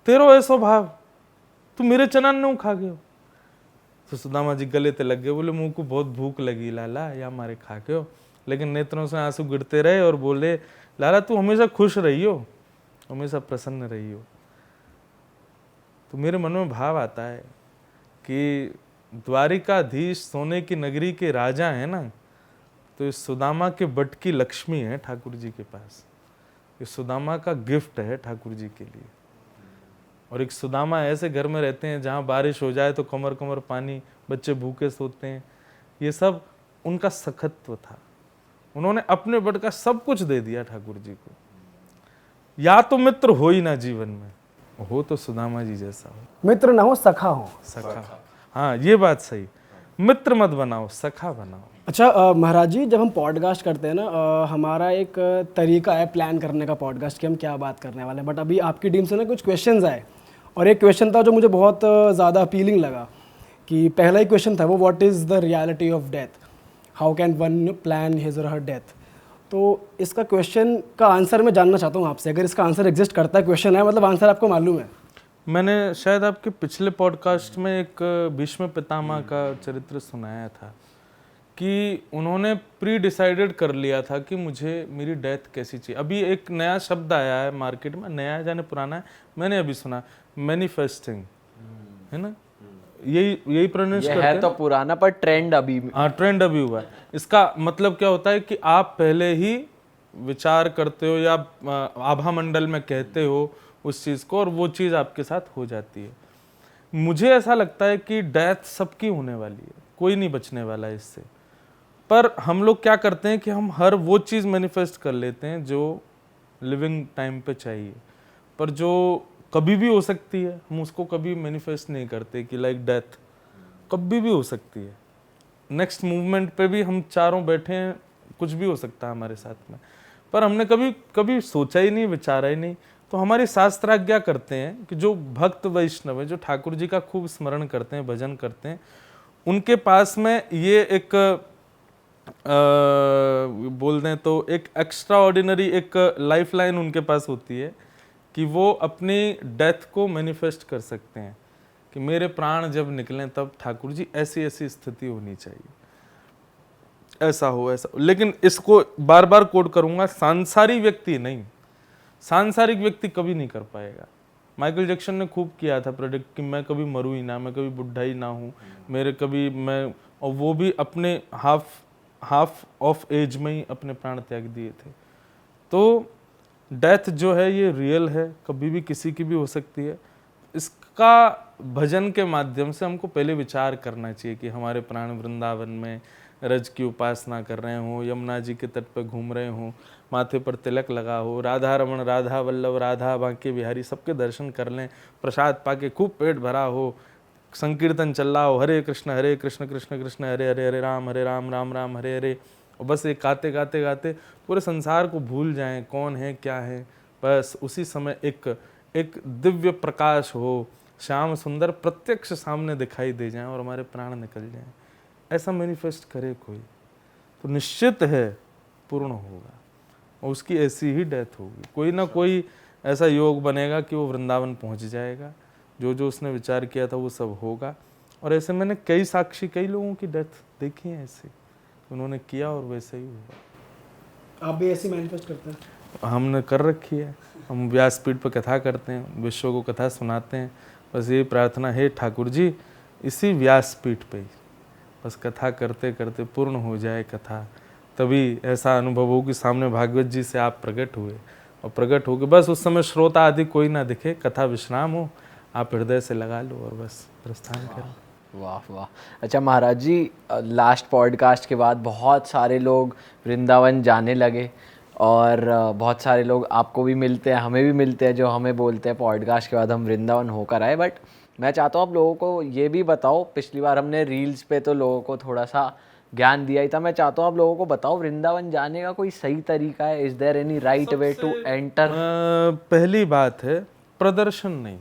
तेरो ऐसो भाव, तू मेरे चना नहीं खा गयो। तो सुदामा जी गले ते लग गए, बोले मुंह को बहुत भूख लगी लाला, या मारे खा के हो। लेकिन नेत्रों से आंसू गिरते रहे और बोले लाला तू हमेशा खुश रही हो, हमेशा प्रसन्न रही हो। तो मेरे मन में भाव आता है कि द्वारिकाधीश सोने की नगरी के राजा है ना, तो इस सुदामा के बट की लक्ष्मी है ठाकुर जी के पास। ये सुदामा का गिफ्ट है ठाकुर जी के लिए। और एक सुदामा ऐसे घर में रहते हैं जहाँ बारिश हो जाए तो कमर कमर पानी, बच्चे भूखे सोते हैं। ये सब उनका सखत्व था। उन्होंने अपने बट का सब कुछ दे दिया ठाकुर जी को। या तो मित्र हो ही ना जीवन में, हो तो सुदामा जी जैसा हो। मित्र ना हो सखा हो। सखा, हाँ ये बात सही। मित्र मत बनाओ, सखा बनाओ। अच्छा महाराज जी, जब हम पॉडकास्ट करते हैं ना, हमारा एक तरीका है प्लान करने का पॉडकास्ट कि हम क्या बात करने वाले हैं। बट अभी आपकी टीम से ना कुछ क्वेश्चंस आए, और एक क्वेश्चन था जो मुझे बहुत ज़्यादा अपीलिंग लगा। कि पहला ही क्वेश्चन था वो, what is the reality of death, how can one plan his और हर डेथ। तो इसका क्वेश्चन का आंसर मैं जानना चाहता हूँ आपसे, अगर इसका आंसर एग्जिस्ट करता है, क्वेश्चन है मतलब आंसर आपको मालूम है। मैंने शायद आपके पिछले पॉडकास्ट में एक भीष्म पितामह का चरित्र सुनाया था कि उन्होंने प्री डिसाइडेड कर लिया था कि मुझे मेरी डेथ कैसी चाहिए। अभी एक नया शब्द आया है मार्केट में, नया है जाने पुराना है, मैंने अभी सुना, मैनिफेस्टिंग, है ना, यही प्रोनाउंस करते हैं। है तो पुराना पर ट्रेंड अभी, हाँ ट्रेंड अभी हुआ है। इसका मतलब क्या होता है कि आप पहले ही विचार करते हो या आभा मंडल में कहते हो उस चीज़ को, और वो चीज़ आपके साथ हो जाती है। मुझे ऐसा लगता है कि डेथ सबकी होने वाली है, कोई नहीं बचने वाला है इससे। पर हम लोग क्या करते हैं कि हम हर वो चीज़ मैनिफेस्ट कर लेते हैं जो लिविंग टाइम पे चाहिए, पर जो कभी भी हो सकती है हम उसको कभी मैनिफेस्ट नहीं करते। कि लाइक डेथ कभी भी हो सकती है, नेक्स्ट मूवमेंट पे भी हम चारों बैठे हैं, कुछ भी हो सकता है हमारे साथ में, पर हमने कभी कभी सोचा ही नहीं, विचारा ही नहीं। तो हमारी शास्त्राज्ञा करते हैं कि जो भक्त वैष्णव है, जो ठाकुर जी का खूब स्मरण करते हैं, भजन करते हैं, उनके पास में ये एक बोल दें तो एक एक्स्ट्रा ऑर्डिनरी एक लाइफ लाइन उनके पास होती है कि वो अपनी डेथ को मैनिफेस्ट कर सकते हैं कि मेरे प्राण जब निकलें तब ठाकुर जी ऐसी ऐसी स्थिति होनी चाहिए, ऐसा हो ऐसा। लेकिन इसको बार बार कोट करूंगा, सांसारिक व्यक्ति नहीं, सांसारिक व्यक्ति कभी नहीं कर पाएगा। माइकल जैक्सन ने खूब किया था प्रेडिक्ट कि मैं कभी मरूं ही ना, मैं कभी बुढ़ा ही ना हूँ, मेरे कभी मैं, और वो भी अपने हाफ ऑफ एज में ही अपने प्राण त्याग दिए थे। तो डेथ जो है ये रियल है, कभी भी किसी की भी हो सकती है। इसका भजन के माध्यम से हमको पहले विचार करना चाहिए कि हमारे प्राण वृंदावन में रज की उपासना कर रहे हों, यमुना जी के तट पर घूम रहे हों, माथे पर तिलक लगा हो, राधा रमण, राधा वल्लभ, राधा बांके बिहारी सबके दर्शन कर लें, प्रसाद पाके खूब पेट भरा हो, संकीर्तन चल रहा हो, हरे कृष्ण कृष्ण कृष्ण हरे हरे, हरे राम राम राम हरे हरे, और बस ये गाते गाते गाते पूरे संसार को भूल जाएं कौन है क्या है। बस उसी समय एक दिव्य प्रकाश हो, श्याम सुंदर प्रत्यक्ष सामने दिखाई दे जाएं और हमारे प्राण निकल जाएं। ऐसा मैनिफेस्ट करे कोई तो निश्चित है पूर्ण होगा, और उसकी ऐसी ही डेथ होगी। कोई ना कोई ऐसा योग बनेगा कि वो वृंदावन पहुंच जाएगा, जो जो उसने विचार किया था वो सब होगा। और ऐसे मैंने कई साक्षी, कई लोगों की डेथ देखी है, ऐसे उन्होंने किया और वैसे ही हुआ। आप भी ऐसे मैनिफेस्ट करते हैं? हमने कर रखी है, हम व्यासपीठ पर कथा करते हैं, विश्व को कथा सुनाते हैं। बस ये प्रार्थना है ठाकुर जी इसी व्यासपीठ पे ही बस कथा करते करते पूर्ण हो जाए कथा, तभी ऐसा अनुभव हो कि सामने भागवत जी से आप प्रकट हुए, और प्रकट हो के बस उस समय श्रोता आदि कोई ना दिखे, कथा विश्राम हो, आप हृदय से लगा लो और बस प्रस्थान करें। वाह वाह। अच्छा महाराज जी, लास्ट पॉडकास्ट के बाद बहुत सारे लोग वृंदावन जाने लगे, और बहुत सारे लोग आपको भी मिलते हैं, हमें भी मिलते हैं, जो हमें बोलते हैं पॉडकास्ट के बाद हम वृंदावन होकर आए। बट मैं चाहता हूँ आप लोगों को ये भी बताओ, पिछली बार हमने रील्स पे तो लोगों को थोड़ा सा ज्ञान दिया ही था, मैं चाहता हूँ आप लोगों को बताओ वृंदावन जाने का कोई सही तरीका है? Is there any right way to enter? पहली बात है प्रदर्शन नहीं,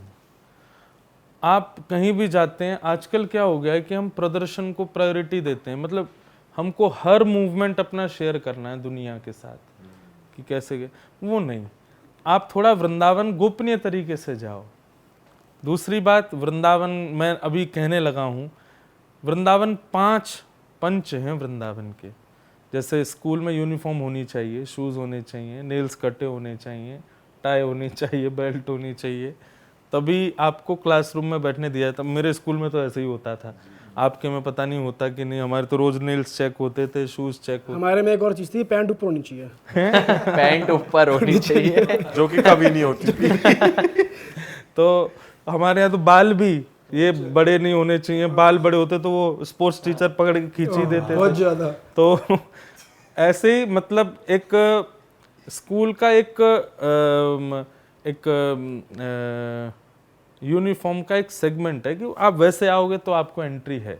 आप कहीं भी जाते हैं, आजकल क्या हो गया है कि हम प्रदर्शन को प्रायोरिटी देते हैं, मतलब हमको हर मूवमेंट अपना शेयर करना है दुनिया के साथ कि कैसे गए, वो नहीं। आप थोड़ा वृंदावन गोपनीय तरीके से जाओ। दूसरी बात, वृंदावन मैं अभी कहने लगा हूँ, वृंदावन 5 पंच हैं वृंदावन के। जैसे स्कूल में यूनिफॉर्म होनी चाहिए, शूज़ होने चाहिए, नेल्स कटे होने चाहिए, टाई होनी चाहिए, बेल्ट होनी चाहिए, तभी आपको क्लासरूम में बैठने दिया जाता। मेरे स्कूल में तो ऐसे ही होता था, आपके में पता नहीं होता कि नहीं। हमारे तो रोज नेल्स चेक होते थे, शूज़ चेक होते। हमारे में एक और चीज़ थी, पैंट ऊपर होनी चाहिए। पैंट ऊपर होनी चाहिए जो कि कभी नहीं होती थी। तो हमारे यहाँ तो बाल भी ये बड़े नहीं होने चाहिए, बाल बड़े होते तो वो स्पोर्ट्स टीचर पकड़ के खींच ही देते बहुत थे। ज़्यादा। तो ऐसे ही मतलब एक स्कूल का एक यूनिफॉर्म का एक सेगमेंट है कि आप वैसे आओगे तो आपको एंट्री है,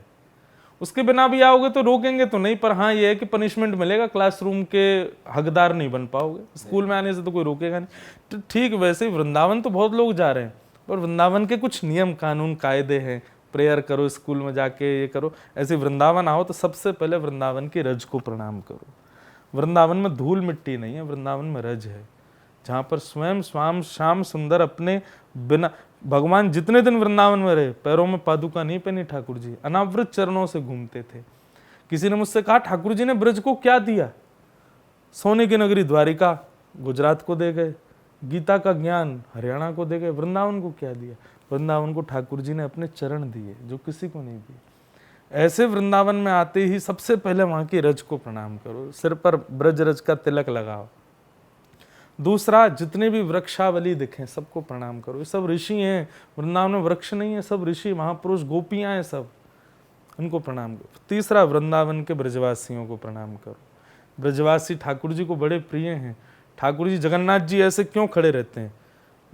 उसके बिना भी आओगे तो रोकेंगे तो नहीं, पर हाँ ये है कि पनिशमेंट मिलेगा, क्लासरूम के हकदार नहीं बन पाओगे। स्कूल में आने से तो कोई रोकेगा नहीं। तो ठीक वैसे ही वृंदावन तो बहुत लोग जा रहे हैं, पर वृंदावन के कुछ नियम कानून कायदे हैं, प्रेयर करो स्कूल में जाके, ये करो। ऐसे वृंदावन आओ तो सबसे पहले वृंदावन की रज को प्रणाम करो। वृंदावन में धूल मिट्टी नहीं है, वृंदावन में रज है, जहाँ पर स्वयं स्वाम श्याम सुंदर अपने बिना, भगवान जितने दिन वृंदावन में रहे पैरों में पादुका नहीं पहनी ठाकुर जी, अनावृत चरणों से घूमते थे। किसी ने मुझसे कहा ठाकुर जी ने ब्रज को क्या दिया? सोने की नगरी द्वारिका गुजरात को दे गए, गीता का ज्ञान हरियाणा को दे गए, वृंदावन को क्या दिया? वृंदावन को ठाकुर जी ने अपने चरण दिए जो किसी को नहीं दिए। ऐसे वृंदावन में आते ही सबसे पहले वहां की रज को प्रणाम करो, सिर पर ब्रज रज का तिलक लगाओ। दूसरा, जितने भी वृक्षावली दिखें सबको प्रणाम करो, ये सब ऋषि हैं। वृंदावन में वृक्ष नहीं है, सब ऋषि महापुरुष गोपियां हैं, सब उनको प्रणाम करो। तीसरा, वृंदावन के ब्रजवासियों को प्रणाम करो। ब्रजवासी ठाकुर जी को बड़े प्रिय हैं। ठाकुर जी जगन्नाथ जी ऐसे क्यों खड़े रहते हैं?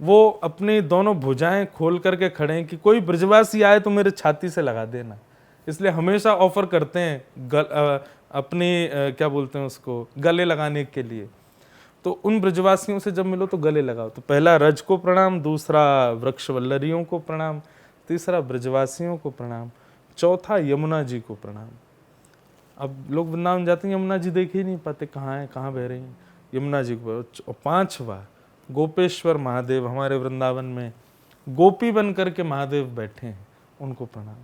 वो अपनी दोनों भुजाएं खोल करके खड़े हैं कि कोई ब्रजवासी आए तो मेरे छाती से लगा देना, इसलिए हमेशा ऑफर करते हैं अपनी क्या बोलते हैं उसको, गले लगाने के लिए। तो उन ब्रजवासियों से जब मिलो तो गले लगाओ। तो पहला रज को प्रणाम, दूसरा वृक्ष वल्लरियों को प्रणाम, तीसरा ब्रजवासियों को प्रणाम, चौथा यमुना जी को प्रणाम। अब लोग वृंदावन जाते हैं, यमुना जी देख ही नहीं पाते, कहाँ है, कहाँ बह रही हैं, यमुना जी को। पांचवा, गोपेश्वर महादेव हमारे वृंदावन में गोपी बन करके महादेव बैठे हैं, उनको प्रणाम।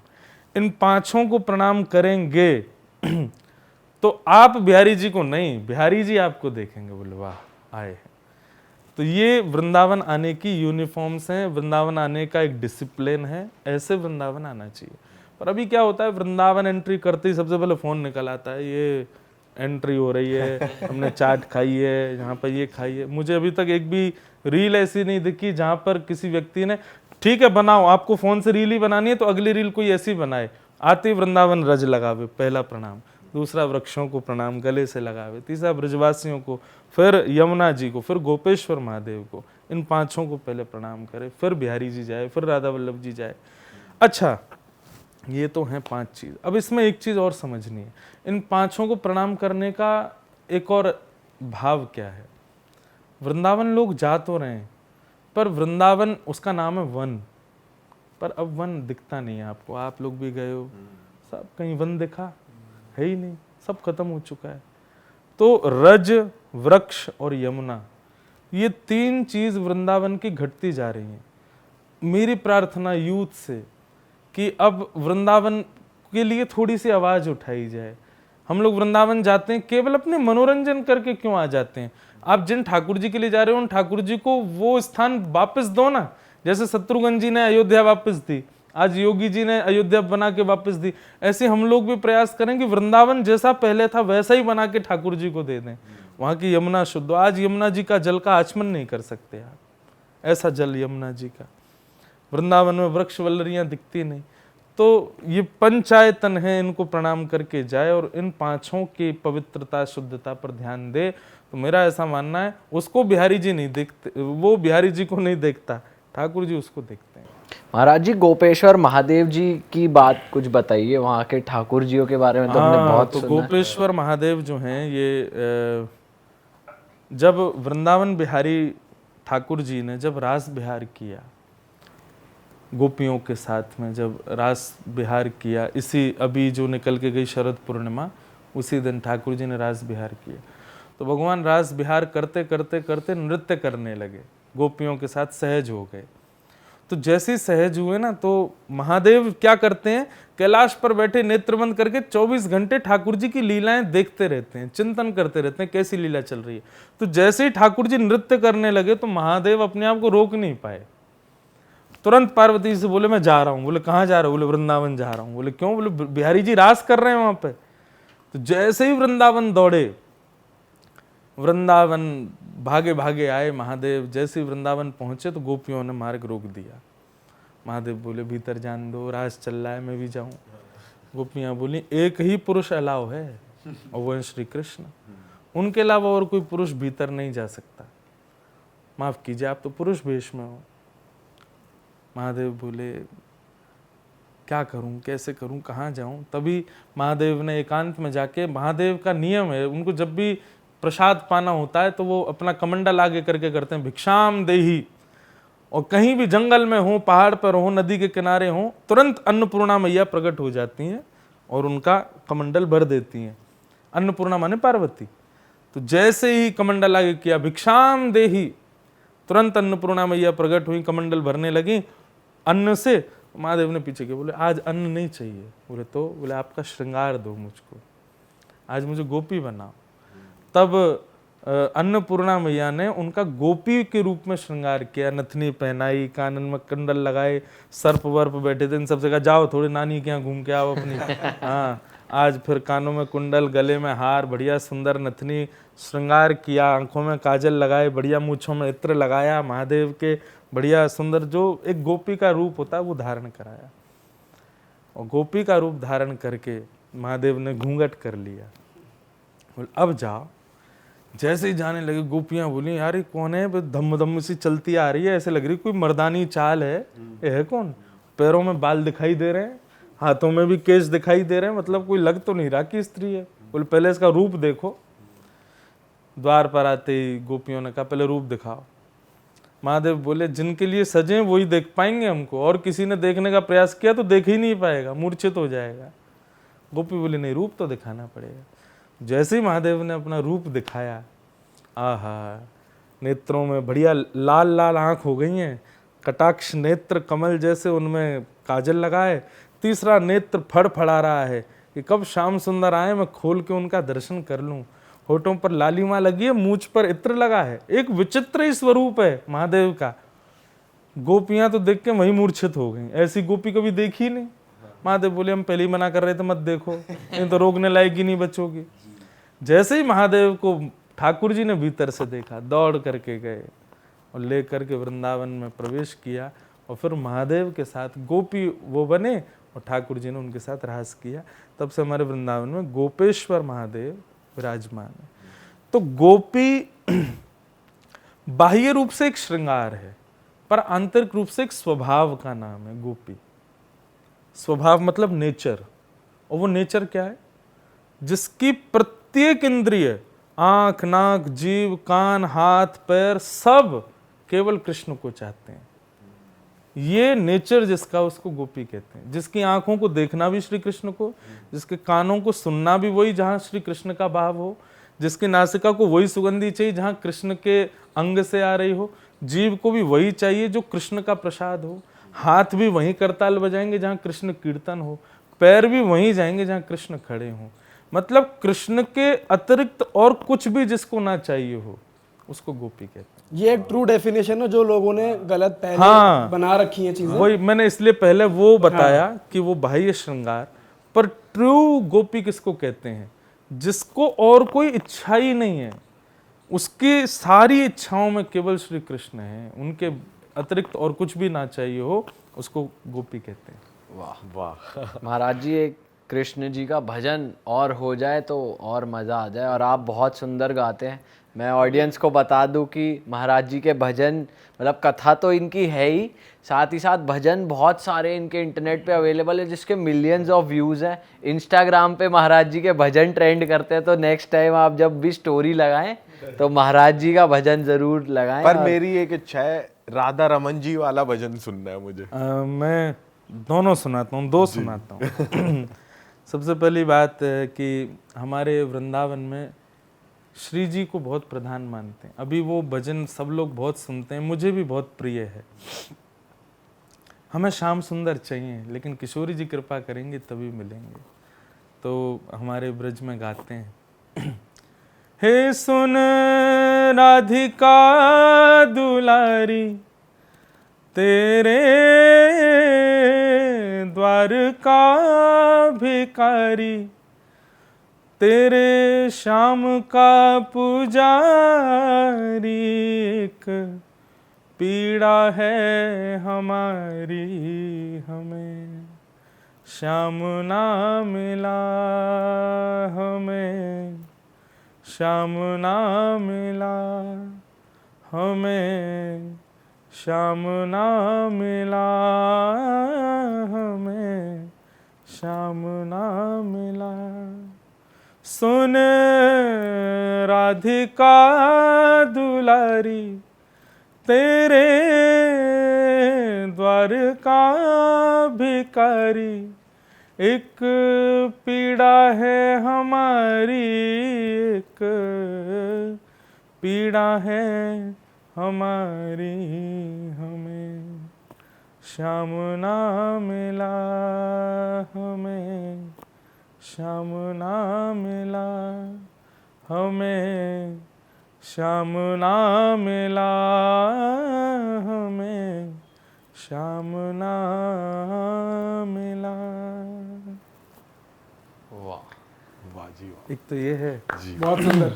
इन पांचों को प्रणाम करेंगे तो आप बिहारी जी को नहीं, बिहारी जी आपको देखेंगे, बोले वाह आए हैं। तो ये वृंदावन आने की यूनिफॉर्म्स हैं, वृंदावन आने का एक डिसिप्लिन है, ऐसे वृंदावन आना चाहिए। पर अभी क्या होता है, वृंदावन एंट्री करते ही सबसे पहले फोन निकल आता है, ये एंट्री हो रही है, हमने चाट खाई है, यहाँ पर ये खाई है। मुझे अभी तक एक भी रील ऐसी नहीं दिखी जहाँ पर किसी व्यक्ति ने, ठीक है बनाओ, आपको फोन से रील ही बनानी है तो अगली रील कोई ऐसी बनाए, आते ही वृंदावन रज लगावे, पहला प्रणाम। दूसरा, वृक्षों को प्रणाम, गले से लगावे। तीसरा, ब्रजवासियों को, फिर यमुना जी को, फिर गोपेश्वर महादेव को। इन पांचों को पहले प्रणाम करे, फिर बिहारी जी जाए, फिर राधा वल्लभ जी जाए। अच्छा, ये तो हैं 5 चीज। अब इसमें एक चीज और समझनी है, इन पांचों को प्रणाम करने का एक और भाव क्या है। वृंदावन लोग जा तो रहे हैं, पर वृंदावन उसका नाम है वन, पर अब वन दिखता नहीं है आपको। आप लोग भी गए हो, सब कहीं वन दिखा है ही नहीं, सब खत्म हो चुका है। तो रज, वृक्ष और यमुना, ये 3 चीज वृंदावन की घटती जा रही हैं। मेरी प्रार्थना यूथ से कि अब वृंदावन के लिए थोड़ी सी आवाज उठाई जाए। हम लोग वृंदावन जाते हैं केवल अपने मनोरंजन करके क्यों आ जाते हैं? आप जिन ठाकुर जी के लिए जा रहे हो उन ठाकुर जी को वो स्थान वापस दो ना। जैसे शत्रुघ्न जी ने अयोध्या वापस दी, आज योगी जी ने अयोध्या बना के वापस दी, ऐसे हम लोग भी प्रयास करें कि वृंदावन जैसा पहले था वैसा ही बना के ठाकुर जी को दे दें। वहां की यमुना शुद्ध, आज यमुना जी का जल का आचमन नहीं कर सकते आप, ऐसा जल यमुना जी का। वृंदावन में वृक्ष वल्लरियां दिखती नहीं। तो ये पंचायतन है, इनको प्रणाम करके जाए और इन पांचों की पवित्रता शुद्धता पर ध्यान दे। तो मेरा ऐसा मानना है, उसको बिहारी जी नहीं देखते, वो बिहारी जी को नहीं देखता, ठाकुर जी उसको देखते हैं। महाराज जी, गोपेश्वर महादेव जी की बात कुछ बताइए, वहाँ के ठाकुर जियों के बारे में तो हमने बहुत तो सुना। गोपेश्वर महादेव जो हैं, ये जब वृंदावन बिहारी ठाकुर जी ने जब रास बिहार किया, गोपियों के साथ में जब रास विहार किया, इसी अभी जो निकल के गई शरद पूर्णिमा, उसी दिन ठाकुर जी ने रास विहार किया। तो भगवान रास विहार करते करते करते नृत्य करने लगे, गोपियों के साथ सहज हो गए। तो जैसे ही सहज हुए ना, तो महादेव क्या करते हैं, कैलाश पर बैठे नेत्र बंद करके 24 घंटे ठाकुर जी की लीलाएं देखते रहते हैं, चिंतन करते रहते हैं कैसी लीला चल रही है। तो जैसे ही ठाकुर जी नृत्य करने लगे तो महादेव अपने आप को रोक नहीं पाए, तुरंत पार्वती से बोले मैं जा रहा हूँ। बोले कहाँ जा रहे हो? बोले वृंदावन जा रहा हूँ। बोले क्यों? बोले बिहारी जी रास कर रहे हैं वहां पे। तो जैसे ही वृंदावन दौड़े, वृंदावन भागे भागे आए महादेव। जैसे ही वृंदावन पहुंचे तो गोपियों ने मार्ग रोक दिया। महादेव बोले भीतर जान दो, रास चल रहा है, मैं भी जाऊं। गोपियां बोली एक ही पुरुष अलाव है और वो है श्री कृष्ण, उनके अलावा और कोई पुरुष भीतर नहीं जा सकता, माफ कीजिए आप तो पुरुष वेश में हो। महादेव बोले क्या करूं, कैसे करूं, कहाँ जाऊं? तभी महादेव ने एकांत में जाके, महादेव का नियम है, उनको जब भी प्रसाद पाना होता है तो वो अपना कमंडल आगे करके करते हैं भिक्षाम देही। और कहीं भी जंगल में हो, पहाड़ पर हो, नदी के किनारे हो, तुरंत अन्नपूर्णा मैया प्रकट हो जाती हैं और उनका कमंडल भर देती हैं। अन्नपूर्णा माने पार्वती। तो जैसे ही कमंडल आगे किया भिक्षाम देही, तुरंत अन्नपूर्णा मैया प्रकट हुई, कमंडल भरने लगी अन्न से। महादेव ने पीछे के बोले आज अन्न नहीं चाहिए। बोले तो? बोले आपका श्रृंगार दो मुझको, आज मुझे गोपी बनाओ। तब अन्नपूर्णा मैया ने उनका गोपी के रूप में श्रृंगार किया, नथनी पहनाई, कानन में कुंडल लगाए, सर्प वर्प बैठे थे, इन सबसे कहा जाओ थोड़े नानी के यहाँ घूम के आओ अपनी। हाँ, आज फिर कानों में कुंडल, गले में हार, बढ़िया सुंदर नथनी, श्रृंगार किया, आंखों में काजल लगाए, बढ़िया मूछों में इत्र लगाया, महादेव के बढ़िया सुंदर जो एक गोपी का रूप होता है वो धारण कराया। और गोपी का रूप धारण करके महादेव ने घूंघट कर लिया। बोले अब जाओ। जैसे ही जाने लगे गोपियां बोली यार ये कौन है, धम धम सी चलती आ रही है, ऐसे लग रही कोई मर्दानी चाल है, ये है कौन? पैरों में बाल दिखाई दे रहे हैं, हाथों में भी केश दिखाई दे रहे हैं, मतलब कोई लग तो नहीं रहा कि स्त्री है। बोले पहले इसका रूप देखो। द्वार पर आते ही गोपियों ने कहा पहले रूप दिखाओ। महादेव बोले जिनके लिए सजे वही देख पाएंगे हमको, और किसी ने देखने का प्रयास किया तो देख ही नहीं पाएगा, मूर्छित हो जाएगा। गोपी बोली नहीं, रूप तो दिखाना पड़ेगा। जैसे ही महादेव ने अपना रूप दिखाया, आहा, नेत्रों में बढ़िया लाल लाल आंख हो गई हैं, कटाक्ष नेत्र कमल जैसे उनमें काजल लगाए, तीसरा नेत्र फड़फड़ा रहा है कि कब श्याम सुंदर आए मैं खोल के उनका दर्शन कर लूं। होठों पर लालिमा लगी है, मूछ पर इत्र लगा है, एक विचित्र ही स्वरूप है महादेव का। गोपियां तो देख के वही मूर्छित हो गई, ऐसी गोपी कभी देखी नहीं। महादेव बोले हम पहले ही मना कर रहे थे मत देखो, नहीं तो रोकने लायक ही नहीं बच्चों की। जैसे ही महादेव को ठाकुर जी ने भीतर से देखा, दौड़ करके गए और ले करके वृंदावन में प्रवेश किया, और फिर महादेव के साथ गोपी वो बने और ठाकुर जी ने उनके साथ रास किया। तब से हमारे वृंदावन में गोपेश्वर महादेव विराजमान है। तो गोपी बाह्य रूप से एक श्रृंगार है, पर आंतरिक रूप से एक स्वभाव का नाम है गोपी। स्वभाव मतलब नेचर, और वो नेचर क्या है? जिसकी प्रत्येक इंद्रिय, आंख, नाक, जीभ, कान, हाथ, पैर, सब केवल कृष्ण को चाहते हैं। ये नेचर जिसका, उसको गोपी कहते हैं। जिसकी आंखों को देखना भी श्री कृष्ण को, जिसके कानों को सुनना भी वही जहां श्री कृष्ण का भाव हो, जिसकी नासिका को वही सुगंधी चाहिए जहां कृष्ण के अंग से आ रही हो, जीभ को भी वही चाहिए जो कृष्ण का प्रसाद हो, हाथ भी वही करताल बजाएंगे जहां कृष्ण कीर्तन हो, पैर भी वहीं जाएंगे जहां कृष्ण खड़े हों। मतलब कृष्ण के अतिरिक्त और कुछ भी जिसको ना चाहिए हो उसको गोपी कहते हैं। ये एक ट्रू डेफिनेशन है जो लोगों ने गलत पहले बना रखी है चीजें। वही मैंने इसलिए पहले वो बताया कि वो बाह्य श्रृंगार, पर ट्रू गोपी किसको कहते हैं? जिसको और कोई इच्छा ही नहीं है, उसकी सारी इच्छाओं में केवल श्री कृष्ण है, उनके अतिरिक्त और कुछ भी ना चाहिए हो, उसको गोपी कहते हैं। वाह वाह। महाराज जी एक कृष्ण जी का भजन और हो जाए तो और मज़ा आ जाए, और आप बहुत सुंदर गाते हैं। मैं ऑडियंस को बता दूं कि महाराज जी के भजन, मतलब कथा तो इनकी है ही, साथ ही साथ भजन बहुत सारे इनके इंटरनेट पे अवेलेबल है जिसके मिलियंस ऑफ व्यूज़ हैं। इंस्टाग्राम पे महाराज जी के भजन ट्रेंड करते हैं, तो नेक्स्ट टाइम आप जब भी स्टोरी लगाएं तो महाराज जी का भजन ज़रूर लगाएं। पर मेरी एक इच्छा है राधा रमन जी वाला भजन सुनना है मुझे। मैं दोनों सुनाता हूँ, दो सुनाता हूँ। सबसे पहली बात है कि हमारे वृंदावन में श्री जी को बहुत प्रधान मानते हैं। अभी वो भजन सब लोग बहुत सुनते हैं, मुझे भी बहुत प्रिय है। हमें श्याम सुंदर चाहिए, लेकिन किशोरी जी कृपा करेंगे तभी मिलेंगे। तो हमारे ब्रज में गाते हैं, हे सुन राधिका दुलारी, तेरे द्वार का भिखारी, तेरे श्याम का पुजारी, एक पीड़ा है हमारी, हमें श्याम ना मिला, हमें श्याम ना मिला, हमें श्याम ना मिला, हमें श्याम ना मिला। सुन राधिका दुलारी, तेरे द्वार का भिखारी, एक पीड़ा है हमारी, एक पीड़ा है हमारी, हमें श्याम ना मिला, हमें श्याम ना मिला, हमें श्याम ना मिला, हमें श्याम ना मिला। वाह जी वाह। एक तो ये है, बहुत सुंदर।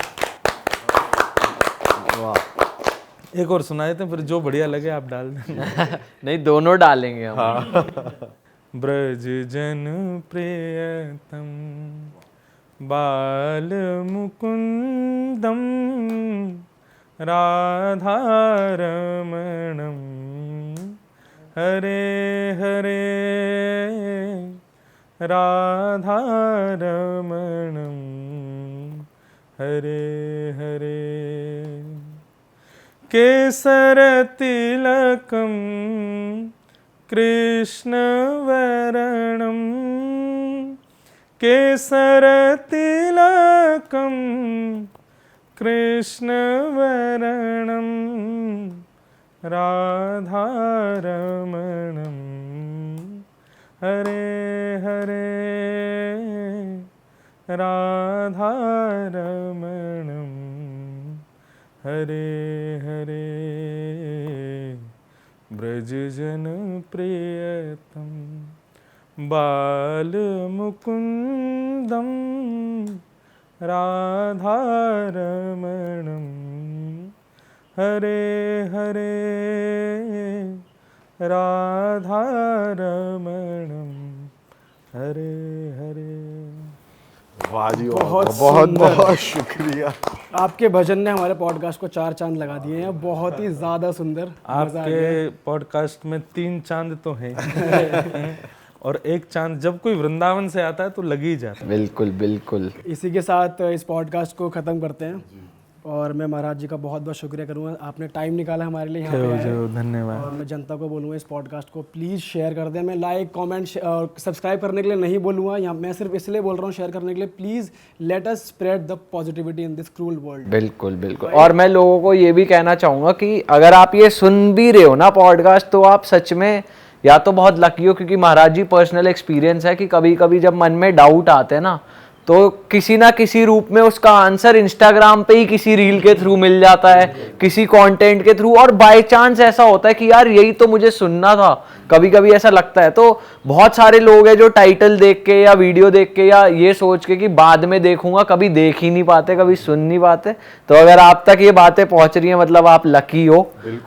एक और सुनाए थे, फिर जो बढ़िया लगे आप डाल देना। नहीं, दोनों डालेंगे हम। ब्रज जन प्रियतम बाल मुकुंदम राधा रमणम, हरे हरे राधा रमणम, हरे हरे केसर तिलकम कृष्ण वरणम, केसर तिलकम कृष्ण वरणम, राधा रमणम, हरे हरे राधा रमणम, हरे हरे ब्रज जन प्रियतम बाल मुकुंदम राधा रमणम, हरे हरे राधा रमणम, हरे हरे। वाह जी वाह, बहुत बहुत सुंदर। बहुत शुक्रिया। आपके भजन ने हमारे पॉडकास्ट को 4 चांद लगा दिए हैं, बहुत ही ज़्यादा सुंदर। मज़ा आ गया। आपके पॉडकास्ट में 3 चांद तो हैं और एक चांद जब कोई वृंदावन से आता है तो लग ही जाता है। बिल्कुल बिल्कुल। इसी के साथ इस पॉडकास्ट को ख़त्म करते हैं और मैं महाराज जी का बहुत बहुत शुक्रिया करूँगा, आपने टाइम निकाला हमारे लिए यहाँ पे आए। जो धन्यवाद। और मैं जनता को बोलूँगा इस पॉडकास्ट को प्लीज़ शेयर कर दें। मैं लाइक कमेंट और सब्सक्राइब करने के लिए नहीं बोलूँगा, यहाँ मैं सिर्फ इसलिए बोल रहा हूँ शेयर करने के लिए। Please let us spread the positivity in this cruel world. बिल्कुल बिल्कुल। और मैं लोगों को ये भी कहना चाहूँगा कि अगर आप ये सुन भी रहे हो ना पॉडकास्ट, तो आप सच में या तो बहुत लकी हो, क्योंकि महाराज जी पर्सनल एक्सपीरियंस है कि कभी कभी जब मन में डाउट आते हैं ना, तो किसी ना किसी रूप में उसका आंसर इंस्टाग्राम पे ही किसी रील के थ्रू मिल जाता है, किसी कंटेंट के थ्रू, और बाय चांस ऐसा होता है कि यार यही तो मुझे सुनना था। कभी कभी ऐसा लगता है। तो बहुत सारे लोग हैं जो टाइटल देख के या वीडियो देख के या ये सोच के कि बाद में देखूंगा, कभी देख ही नहीं पाते, कभी सुन नहीं पाते। तो अगर आप तक ये बातें पहुंच रही हैं, मतलब आप लकी हो।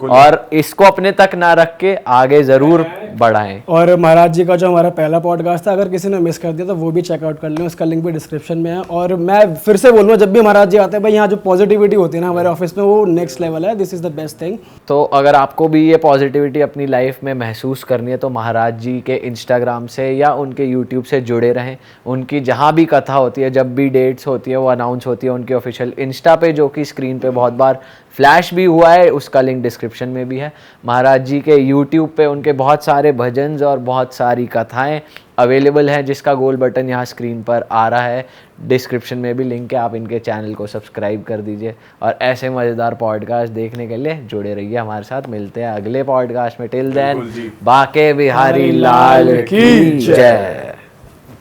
और इसको अपने तक ना रख के आगे जरूर बढ़ाएं। और महाराज जी का जो हमारा पहला पॉडकास्ट था, अगर किसी ने मिस कर दिया तो वो भी चेकआउट कर लें, उसका लिंक भी डिस्क्रिप्शन डिस्क्रिप्शन में है। और मैं फिर से बोलूँगा, जब भी महाराज जी आते हैं भाई, यहाँ जो पॉजिटिविटी होती है ना हमारे ऑफिस में, वो नेक्स्ट लेवल है। This is the best thing. तो अगर आपको भी ये पॉजिटिविटी अपनी लाइफ में महसूस करनी है तो महाराज जी के इंस्टाग्राम से या उनके यूट्यूब से जुड़े रहें। उनकी जहाँ भी कथा होती है, जब भी डेट्स होती है, वो अनाउंस होती है उनके ऑफिशियल इंस्टा पे, जो कि स्क्रीन पे बहुत बार फ्लैश भी हुआ है, उसका लिंक डिस्क्रिप्शन में भी है। महाराज जी के यूट्यूब पे उनके बहुत सारे भजन और बहुत सारी कथाएं अवेलेबल हैं, जिसका गोल बटन यहाँ स्क्रीन पर आ रहा है, डिस्क्रिप्शन में भी लिंक है। आप इनके चैनल को सब्सक्राइब कर दीजिए और ऐसे मज़ेदार पॉडकास्ट देखने के लिए जुड़े रहिए हमारे साथ। मिलते हैं अगले पॉडकास्ट में। टिल देन, बाके बिहारी लाल की जय।